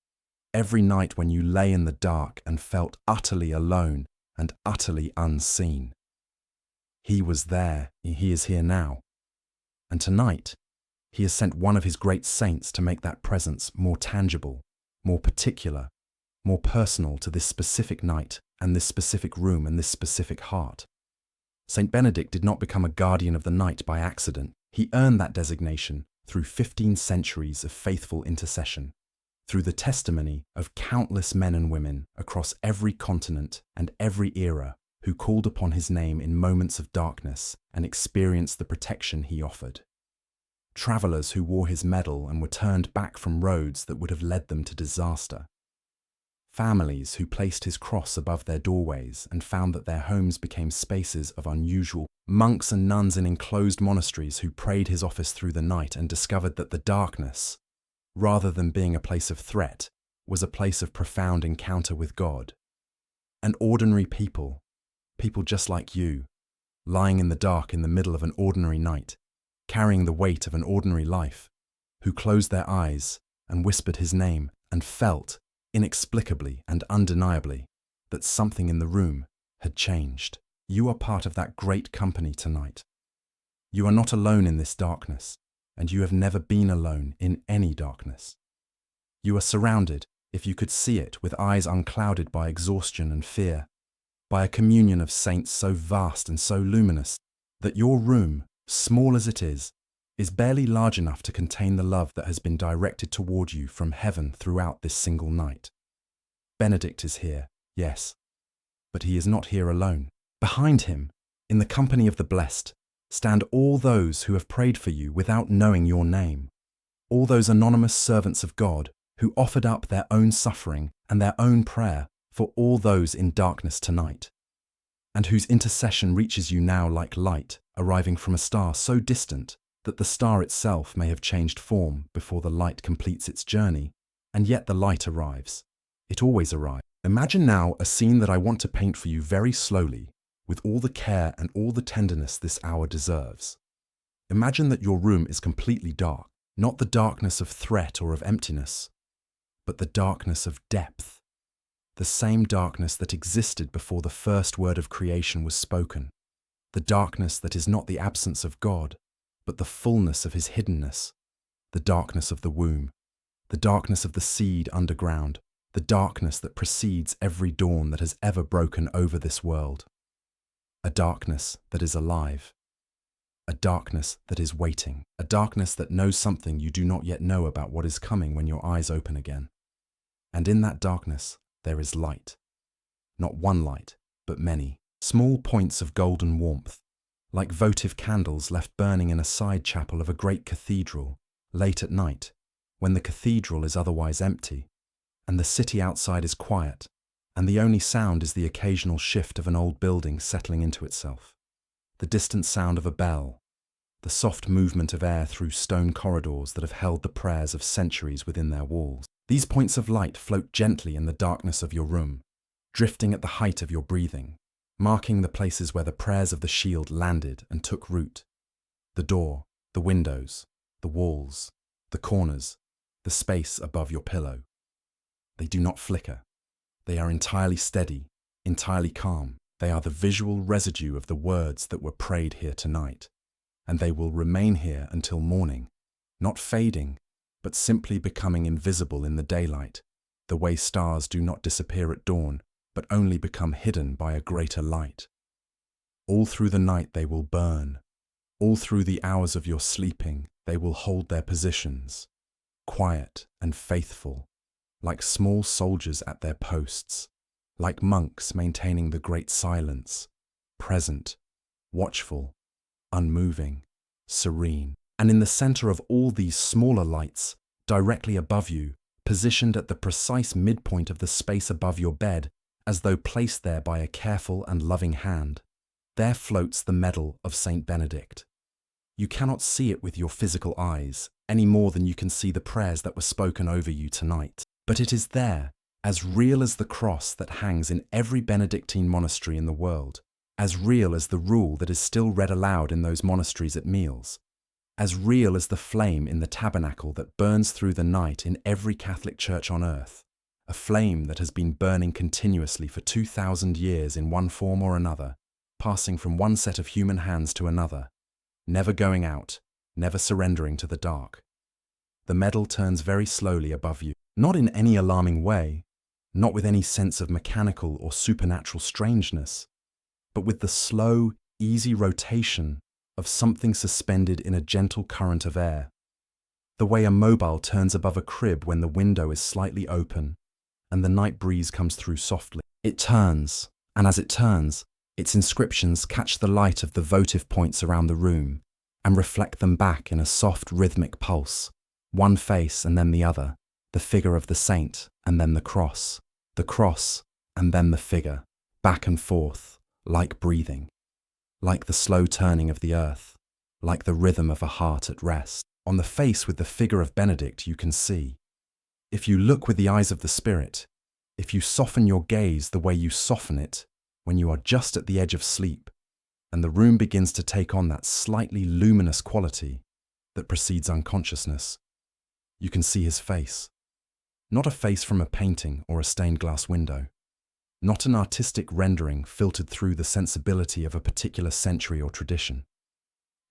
every night when you lay in the dark and felt utterly alone and utterly unseen. He was there, he is here now. And tonight, he has sent one of his great saints to make that presence more tangible, more particular, more personal to this specific night and this specific room and this specific heart. Saint Benedict did not become a guardian of the night by accident. He earned that designation through 15 centuries of faithful intercession, through the testimony of countless men and women across every continent and every era who called upon his name in moments of darkness and experienced the protection he offered. Travelers who wore his medal and were turned back from roads that would have led them to disaster. Families who placed his cross above their doorways and found that their homes became spaces of unusual. Monks and nuns in enclosed monasteries who prayed his office through the night and discovered that the darkness, rather than being a place of threat, was a place of profound encounter with God. And ordinary people, people just like you, lying in the dark in the middle of an ordinary night, carrying the weight of an ordinary life, who closed their eyes and whispered his name and felt, inexplicably and undeniably, that something in the room had changed. You are part of that great company tonight. You are not alone in this darkness, and you have never been alone in any darkness. You are surrounded, if you could see it, with eyes unclouded by exhaustion and fear, by a communion of saints so vast and so luminous that your room, small as it is barely large enough to contain the love that has been directed toward you from heaven throughout this single night. Benedict is here, yes, but he is not here alone. Behind him, in the company of the blessed, stand all those who have prayed for you without knowing your name, all those anonymous servants of God who offered up their own suffering and their own prayer for all those in darkness tonight, and whose intercession reaches you now like light arriving from a star so distant that the star itself may have changed form before the light completes its journey, and yet the light arrives. It always arrives. Imagine now a scene that I want to paint for you very slowly, with all the care and all the tenderness this hour deserves. Imagine that your room is completely dark, not the darkness of threat or of emptiness, but the darkness of depth, the same darkness that existed before the first word of creation was spoken, the darkness that is not the absence of God, but the fullness of his hiddenness, the darkness of the womb, the darkness of the seed underground, the darkness that precedes every dawn that has ever broken over this world. A darkness that is alive, a darkness that is waiting, a darkness that knows something you do not yet know about what is coming when your eyes open again. And in that darkness, there is light. Not one light, but many, small points of golden warmth, like votive candles left burning in a side chapel of a great cathedral, late at night, when the cathedral is otherwise empty, and the city outside is quiet, and the only sound is the occasional shift of an old building settling into itself, the distant sound of a bell, the soft movement of air through stone corridors that have held the prayers of centuries within their walls. These points of light float gently in the darkness of your room, drifting at the height of your breathing, marking the places where the prayers of the shield landed and took root. The door, the windows, the walls, the corners, the space above your pillow. They do not flicker. They are entirely steady, entirely calm. They are the visual residue of the words that were prayed here tonight, and they will remain here until morning, not fading, but simply becoming invisible in the daylight, the way stars do not disappear at dawn, but only become hidden by a greater light. All through the night they will burn. All through the hours of your sleeping, they will hold their positions, quiet and faithful, like small soldiers at their posts, like monks maintaining the great silence, present, watchful, unmoving, serene. And in the center of all these smaller lights, directly above you, positioned at the precise midpoint of the space above your bed, as though placed there by a careful and loving hand, there floats the medal of Saint Benedict. You cannot see it with your physical eyes, any more than you can see the prayers that were spoken over you tonight. But it is there, as real as the cross that hangs in every Benedictine monastery in the world, as real as the rule that is still read aloud in those monasteries at meals, as real as the flame in the tabernacle that burns through the night in every Catholic church on earth, a flame that has been burning continuously for 2,000 years in one form or another, passing from one set of human hands to another, never going out, never surrendering to the dark. The medal turns very slowly above you, not in any alarming way, not with any sense of mechanical or supernatural strangeness, but with the slow, easy rotation of something suspended in a gentle current of air, the way a mobile turns above a crib when the window is slightly open and the night breeze comes through softly. It turns, and as it turns, its inscriptions catch the light of the votive points around the room and reflect them back in a soft rhythmic pulse, one face and then the other, the figure of the saint and then the cross and then the figure, back and forth, like breathing, like the slow turning of the earth, like the rhythm of a heart at rest. On the face with the figure of Benedict you can see. If you look with the eyes of the Spirit, if you soften your gaze the way you soften it when you are just at the edge of sleep, and the room begins to take on that slightly luminous quality that precedes unconsciousness, you can see his face. Not a face from a painting or a stained glass window. Not an artistic rendering filtered through the sensibility of a particular century or tradition.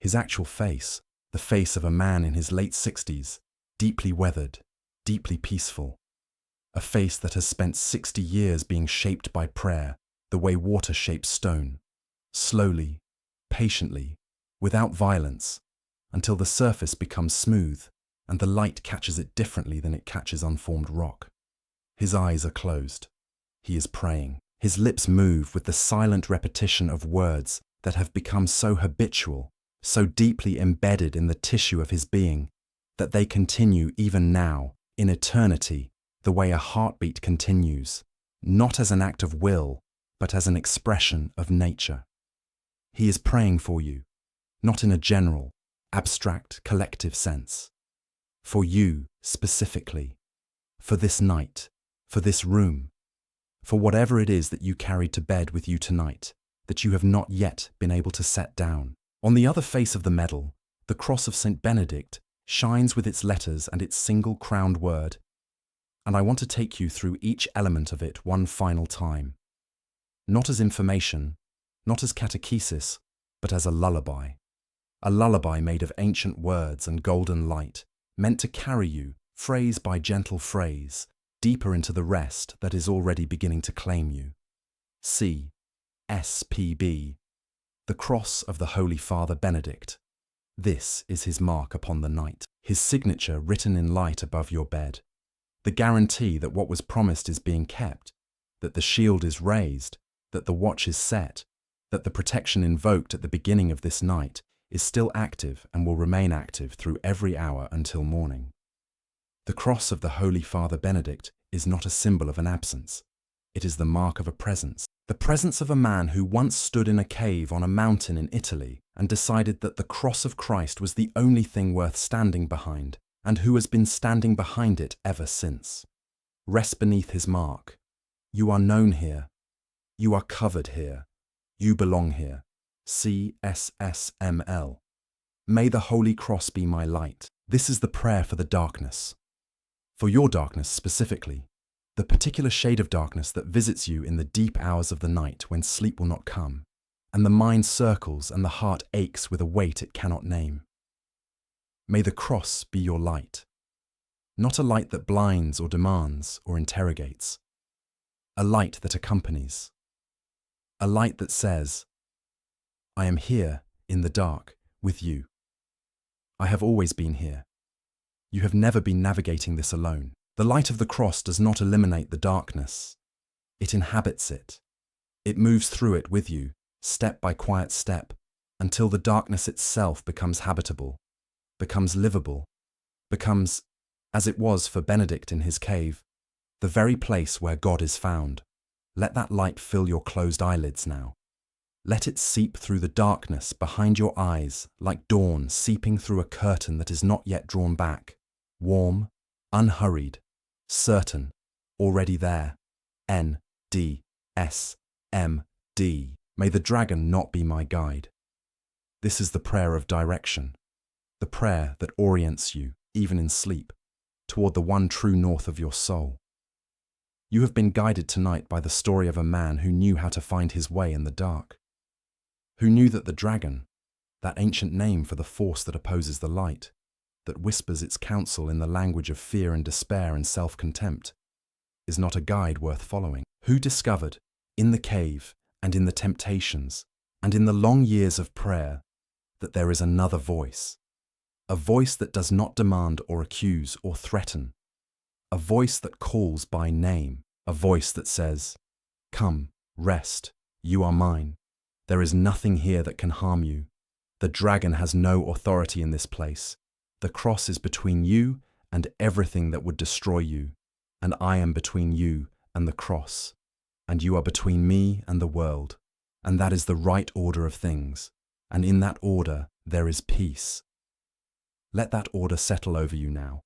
His actual face, the face of a man in his late 60s, deeply weathered, deeply peaceful. A face that has spent 60 years being shaped by prayer, the way water shapes stone, slowly, patiently, without violence, until the surface becomes smooth and the light catches it differently than it catches unformed rock. His eyes are closed. He is praying. His lips move with the silent repetition of words that have become so habitual, so deeply embedded in the tissue of his being, that they continue even now, in eternity, the way a heartbeat continues, not as an act of will, but as an expression of nature. He is praying for you, not in a general, abstract, collective sense. For you, specifically. For this night. For this room. For whatever it is that you carried to bed with you tonight, that you have not yet been able to set down. On the other face of the medal, the cross of Saint Benedict shines with its letters and its single crowned word, and I want to take you through each element of it one final time. Not as information, not as catechesis, but as a lullaby made of ancient words and golden light, meant to carry you, phrase by gentle phrase, deeper into the rest that is already beginning to claim you. C. S.P.B. The cross of the Holy Father Benedict. This is his mark upon the night, his signature written in light above your bed. The guarantee that what was promised is being kept, that the shield is raised, that the watch is set, that the protection invoked at the beginning of this night is still active and will remain active through every hour until morning. The cross of the Holy Father Benedict is not a symbol of an absence. It is the mark of a presence. The presence of a man who once stood in a cave on a mountain in Italy and decided that the cross of Christ was the only thing worth standing behind, and who has been standing behind it ever since. Rest beneath his mark. You are known here. You are covered here. You belong here. CSSML. May the Holy Cross be my light. This is the prayer for the darkness. For your darkness specifically, the particular shade of darkness that visits you in the deep hours of the night when sleep will not come, and the mind circles and the heart aches with a weight it cannot name. May the cross be your light. Not a light that blinds or demands or interrogates. A light that accompanies. A light that says, I am here in the dark with you. I have always been here. You have never been navigating this alone. The light of the cross does not eliminate the darkness. It inhabits it. It moves through it with you, step by quiet step, until the darkness itself becomes habitable, becomes livable, becomes, as it was for Benedict in his cave, the very place where God is found. Let that light fill your closed eyelids now. Let it seep through the darkness behind your eyes like dawn seeping through a curtain that is not yet drawn back, warm, unhurried, certain, already there. N-D-S-M-D. May the dragon not be my guide. This is the prayer of direction, the prayer that orients you, even in sleep, toward the one true north of your soul. You have been guided tonight by the story of a man who knew how to find his way in the dark, who knew that the dragon, that ancient name for the force that opposes the light, that whispers its counsel in the language of fear and despair and self-contempt, is not a guide worth following. Who discovered, in the cave and in the temptations and in the long years of prayer, that there is another voice, a voice that does not demand or accuse or threaten, a voice that calls by name, a voice that says, come, rest, you are mine. There is nothing here that can harm you. The dragon has no authority in this place. The cross is between you and everything that would destroy you, and I am between you and the cross, and you are between me and the world, and that is the right order of things, and in that order there is peace. Let that order settle over you now.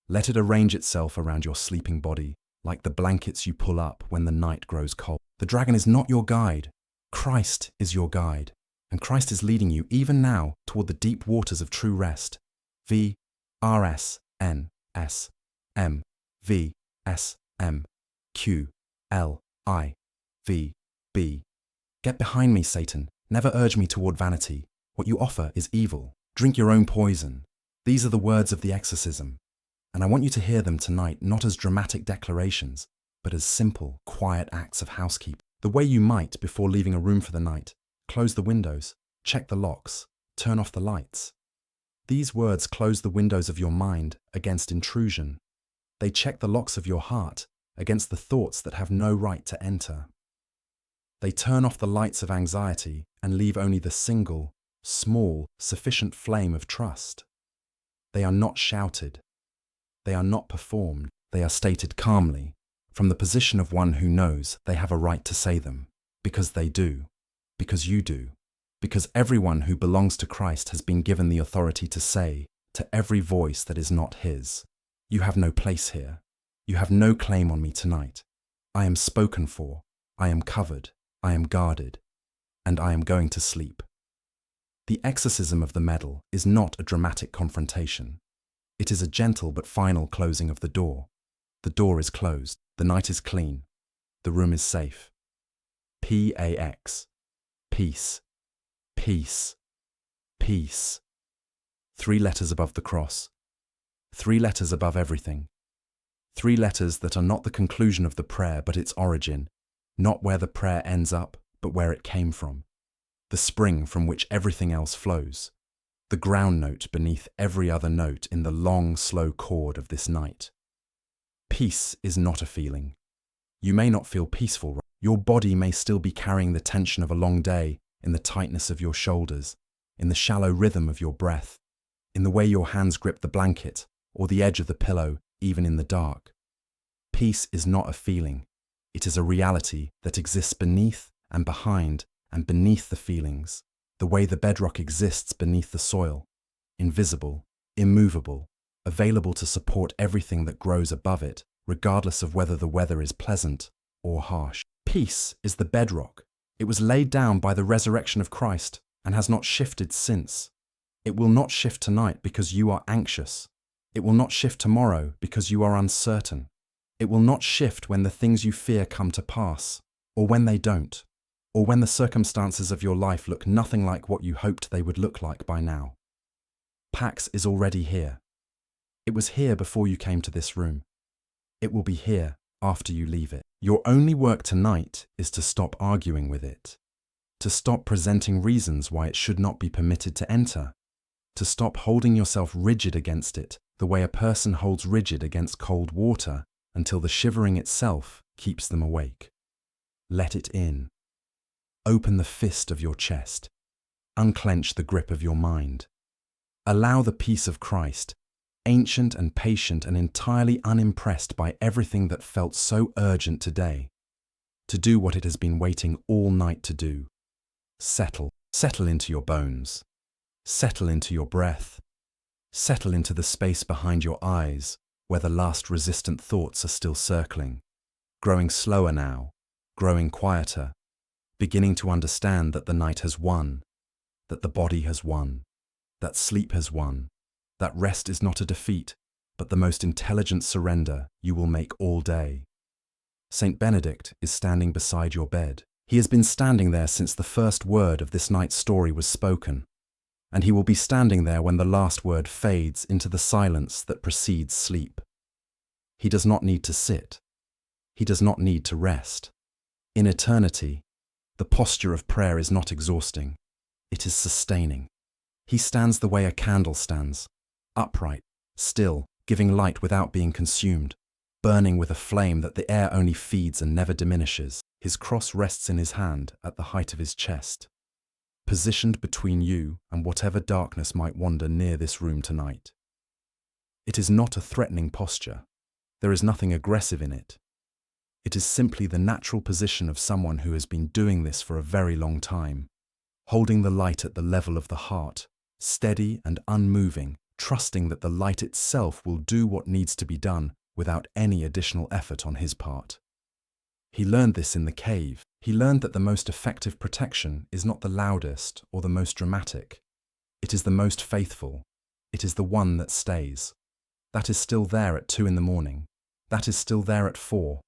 Let it arrange itself around your sleeping body, like the blankets you pull up when the night grows cold. The dragon is not your guide. Christ is your guide, and Christ is leading you even now toward the deep waters of true rest. V-R-S-N-S-M-V-S-M-Q-L-I-V-B. Get behind me, Satan. Never urge me toward vanity. What you offer is evil. Drink your own poison. These are the words of the exorcism, and I want you to hear them tonight not as dramatic declarations, but as simple, quiet acts of housekeeping. The way you might before leaving a room for the night. Close the windows, check the locks, turn off the lights. These words close the windows of your mind against intrusion. They check the locks of your heart against the thoughts that have no right to enter. They turn off the lights of anxiety and leave only the single, small, sufficient flame of trust. They are not shouted. They are not performed. They are stated calmly, from the position of one who knows they have a right to say them, because they do, because you do, because everyone who belongs to Christ has been given the authority to say to every voice that is not his, you have no place here. You have no claim on me tonight. I am spoken for. I am covered. I am guarded. And I am going to sleep. The exorcism of the medal is not a dramatic confrontation. It is a gentle but final closing of the door. The door is closed. The night is clean. The room is safe. P-A-X. Peace. Peace. Peace. 3 letters above the cross. 3 letters above everything. 3 letters that are not the conclusion of the prayer but its origin, not where the prayer ends up but where it came from. The spring from which everything else flows. The ground note beneath every other note in the long, slow chord of this night. Peace is not a feeling. You may not feel peaceful. Your body may still be carrying the tension of a long day in the tightness of your shoulders, in the shallow rhythm of your breath, in the way your hands grip the blanket or the edge of the pillow, even in the dark. Peace is not a feeling. It is a reality that exists beneath and behind and beneath the feelings, the way the bedrock exists beneath the soil, invisible, immovable, available to support everything that grows above it, regardless of whether the weather is pleasant or harsh. Peace is the bedrock. It was laid down by the resurrection of Christ and has not shifted since. It will not shift tonight because you are anxious. It will not shift tomorrow because you are uncertain. It will not shift when the things you fear come to pass, or when they don't, or when the circumstances of your life look nothing like what you hoped they would look like by now. Pax is already here. It was here before you came to this room. It will be here after you leave it. Your only work tonight is to stop arguing with it, to stop presenting reasons why it should not be permitted to enter, to stop holding yourself rigid against it the way a person holds rigid against cold water until the shivering itself keeps them awake. Let it in. Open the fist of your chest. Unclench the grip of your mind. Allow the peace of Christ, ancient and patient and entirely unimpressed by everything that felt so urgent today, to do what it has been waiting all night to do. Settle into your bones. Settle into your breath. Settle into the space behind your eyes where the last resistant thoughts are still circling, growing slower now, growing quieter, beginning to understand that the night has won, that the body has won, that sleep has won, that rest is not a defeat, but the most intelligent surrender you will make all day. Saint Benedict is standing beside your bed. He has been standing there since the first word of this night's story was spoken, and he will be standing there when the last word fades into the silence that precedes sleep. He does not need to sit. He does not need to rest. In eternity, the posture of prayer is not exhausting. It is sustaining. He stands the way a candle stands, upright, still, giving light without being consumed, burning with a flame that the air only feeds and never diminishes. His cross rests in his hand at the height of his chest, positioned between you and whatever darkness might wander near this room tonight. It is not a threatening posture. There is nothing aggressive in it. It is simply the natural position of someone who has been doing this for a very long time, holding the light at the level of the heart, steady and unmoving, trusting that the light itself will do what needs to be done without any additional effort on his part. He learned this in the cave. He learned that the most effective protection is not the loudest or the most dramatic. It is the most faithful. It is the one that stays. That is still there at 2 a.m. That is still there at 4.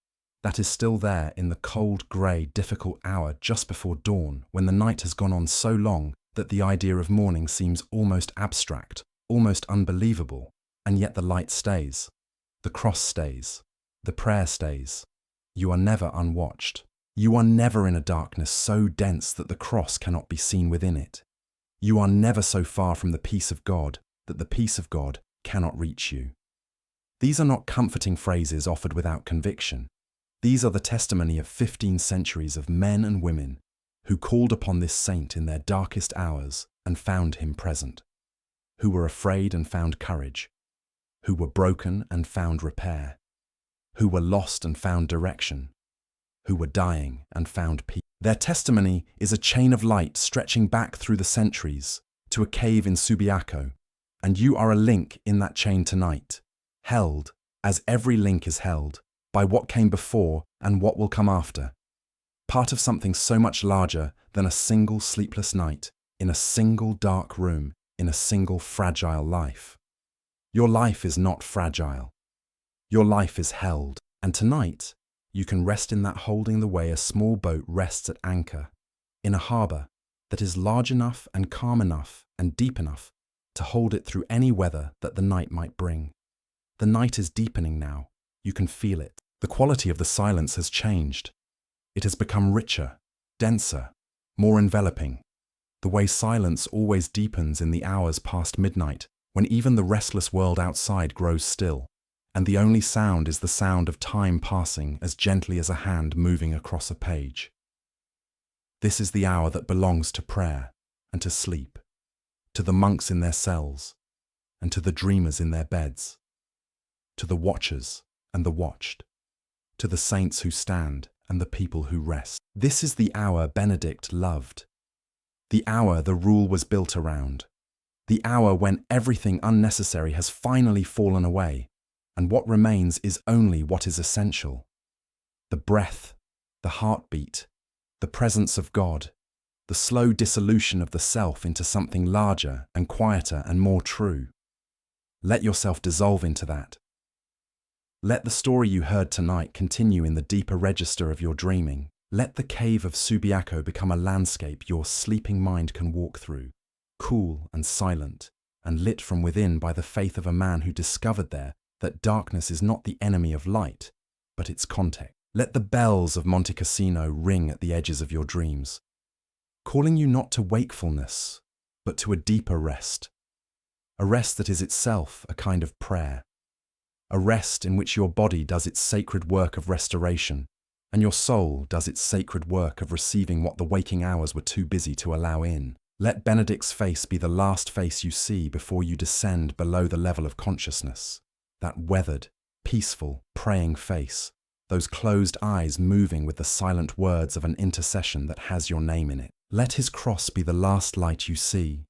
That is still there in the cold, grey, difficult hour just before dawn, when the night has gone on so long that the idea of morning seems almost abstract, almost unbelievable, and yet the light stays. The cross stays. The prayer stays. You are never unwatched. You are never in a darkness so dense that the cross cannot be seen within it. You are never so far from the peace of God that the peace of God cannot reach you. These are not comforting phrases offered without conviction. These are the testimony of 15 centuries of men and women who called upon this saint in their darkest hours and found him present, who were afraid and found courage, who were broken and found repair, who were lost and found direction, who were dying and found peace. Their testimony is a chain of light stretching back through the centuries to a cave in Subiaco, and you are a link in that chain tonight, held, as every link is held, by what came before and what will come after, part of something so much larger than a single sleepless night, in a single dark room, in a single fragile life. Your life is not fragile. Your life is held, and tonight you can rest in that holding the way a small boat rests at anchor, in a harbour that is large enough and calm enough and deep enough to hold it through any weather that the night might bring. The night is deepening now. You can feel it. The quality of the silence has changed. It has become richer, denser, more enveloping, the way silence always deepens in the hours past midnight, when even the restless world outside grows still, and the only sound is the sound of time passing as gently as a hand moving across a page. This is the hour that belongs to prayer and to sleep, to the monks in their cells, and to the dreamers in their beds, to the watchers and the watched, to the saints who stand and the people who rest. This is the hour Benedict loved, the hour the rule was built around, the hour when everything unnecessary has finally fallen away, and what remains is only what is essential. The breath, the heartbeat, the presence of God, the slow dissolution of the self into something larger and quieter and more true. Let yourself dissolve into that. Let the story you heard tonight continue in the deeper register of your dreaming. Let the cave of Subiaco become a landscape your sleeping mind can walk through, cool and silent, and lit from within by the faith of a man who discovered there that darkness is not the enemy of light, but its context. Let the bells of Monte Cassino ring at the edges of your dreams, calling you not to wakefulness, but to a deeper rest, a rest that is itself a kind of prayer, a rest in which your body does its sacred work of restoration, and your soul does its sacred work of receiving what the waking hours were too busy to allow in. Let Benedict's face be the last face you see before you descend below the level of consciousness, that weathered, peaceful, praying face, those closed eyes moving with the silent words of an intercession that has your name in it. Let his cross be the last light you see,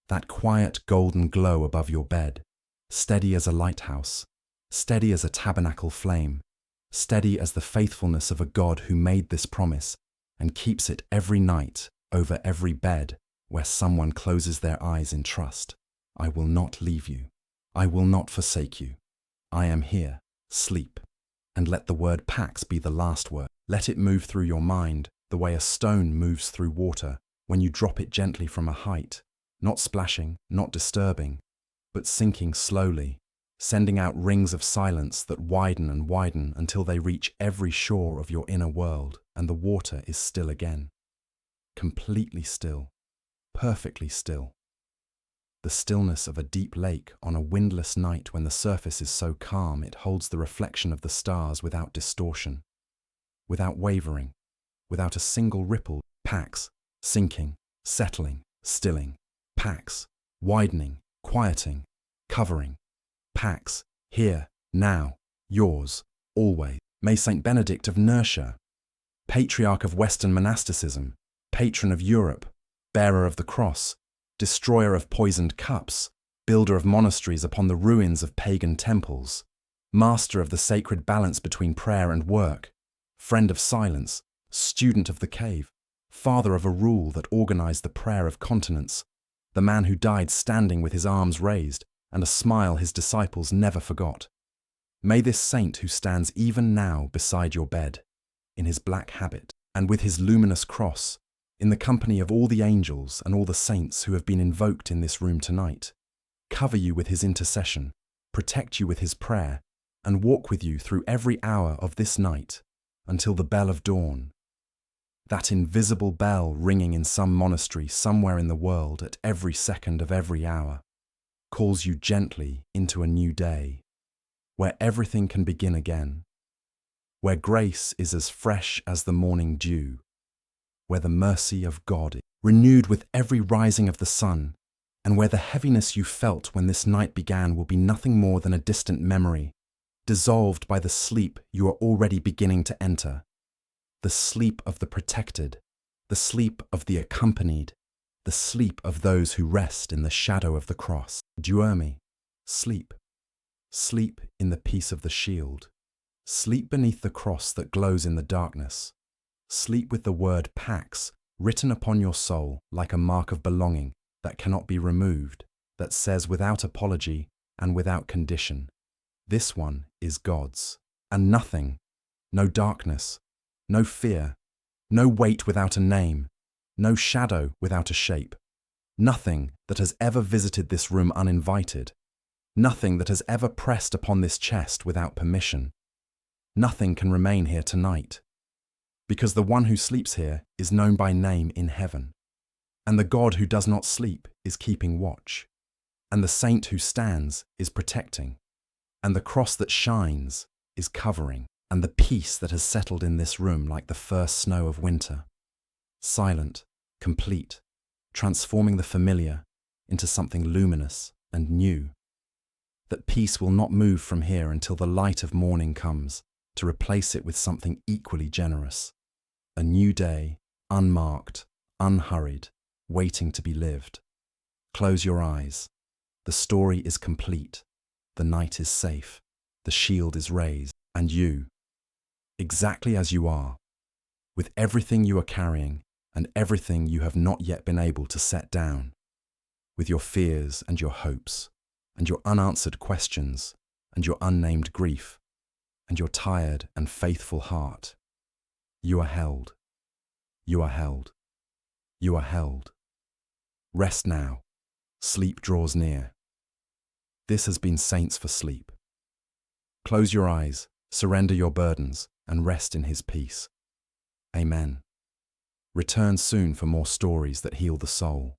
that quiet golden glow above your bed, steady as a lighthouse, steady as a tabernacle flame, steady as the faithfulness of a God who made this promise and keeps it every night over every bed where someone closes their eyes in trust. I will not leave you. I will not forsake you. I am here. Sleep. And let the word Pax be the last word. Let it move through your mind the way a stone moves through water when you drop it gently from a height, not splashing, not disturbing, but sinking slowly, sending out rings of silence that widen and widen until they reach every shore of your inner world and the water is still again. Completely still, perfectly still. The stillness of a deep lake on a windless night when the surface is so calm it holds the reflection of the stars without distortion, without wavering, without a single ripple. Pax, sinking, settling, stilling. Pax, widening, quieting, covering. Pax, here, now, yours, always. May Saint Benedict of Nursia, patriarch of Western monasticism, patron of Europe, bearer of the cross, destroyer of poisoned cups, builder of monasteries upon the ruins of pagan temples, master of the sacred balance between prayer and work, friend of silence, student of the cave, father of a rule that organized the prayer of continence, the man who died standing with his arms raised and a smile his disciples never forgot. May this saint who stands even now beside your bed, in his black habit and with his luminous cross, in the company of all the angels and all the saints who have been invoked in this room tonight, cover you with his intercession, protect you with his prayer, and walk with you through every hour of this night until the bell of dawn, that invisible bell ringing in some monastery somewhere in the world at every second of every hour, calls you gently into a new day, where everything can begin again, where grace is as fresh as the morning dew, where the mercy of God is renewed with every rising of the sun, and where the heaviness you felt when this night began will be nothing more than a distant memory, dissolved by the sleep you are already beginning to enter, the sleep of the protected, the sleep of the accompanied, the sleep of those who rest in the shadow of the cross. Duerme, sleep. Sleep in the peace of the shield. Sleep beneath the cross that glows in the darkness. Sleep with the word Pax written upon your soul like a mark of belonging that cannot be removed, that says without apology and without condition, this one is God's, and nothing, no darkness, no fear, no weight without a name, no shadow without a shape, nothing that has ever visited this room uninvited, nothing that has ever pressed upon this chest without permission, nothing can remain here tonight, because the one who sleeps here is known by name in heaven, and the God who does not sleep is keeping watch, and the saint who stands is protecting, and the cross that shines is covering, and the peace that has settled in this room like the first snow of winter, silent, complete, transforming the familiar into something luminous and new. That peace will not move from here until the light of morning comes to replace it with something equally generous. A new day, unmarked, unhurried, waiting to be lived. Close your eyes. The story is complete. The night is safe. The shield is raised. And you, exactly as you are, with everything you are carrying and everything you have not yet been able to set down, with your fears and your hopes, and your unanswered questions, and your unnamed grief, and your tired and faithful heart, you are held. You are held. You are held. Rest now. Sleep draws near. This has been Saints for Sleep. Close your eyes, surrender your burdens, and rest in His peace. Amen. Return soon for more stories that heal the soul.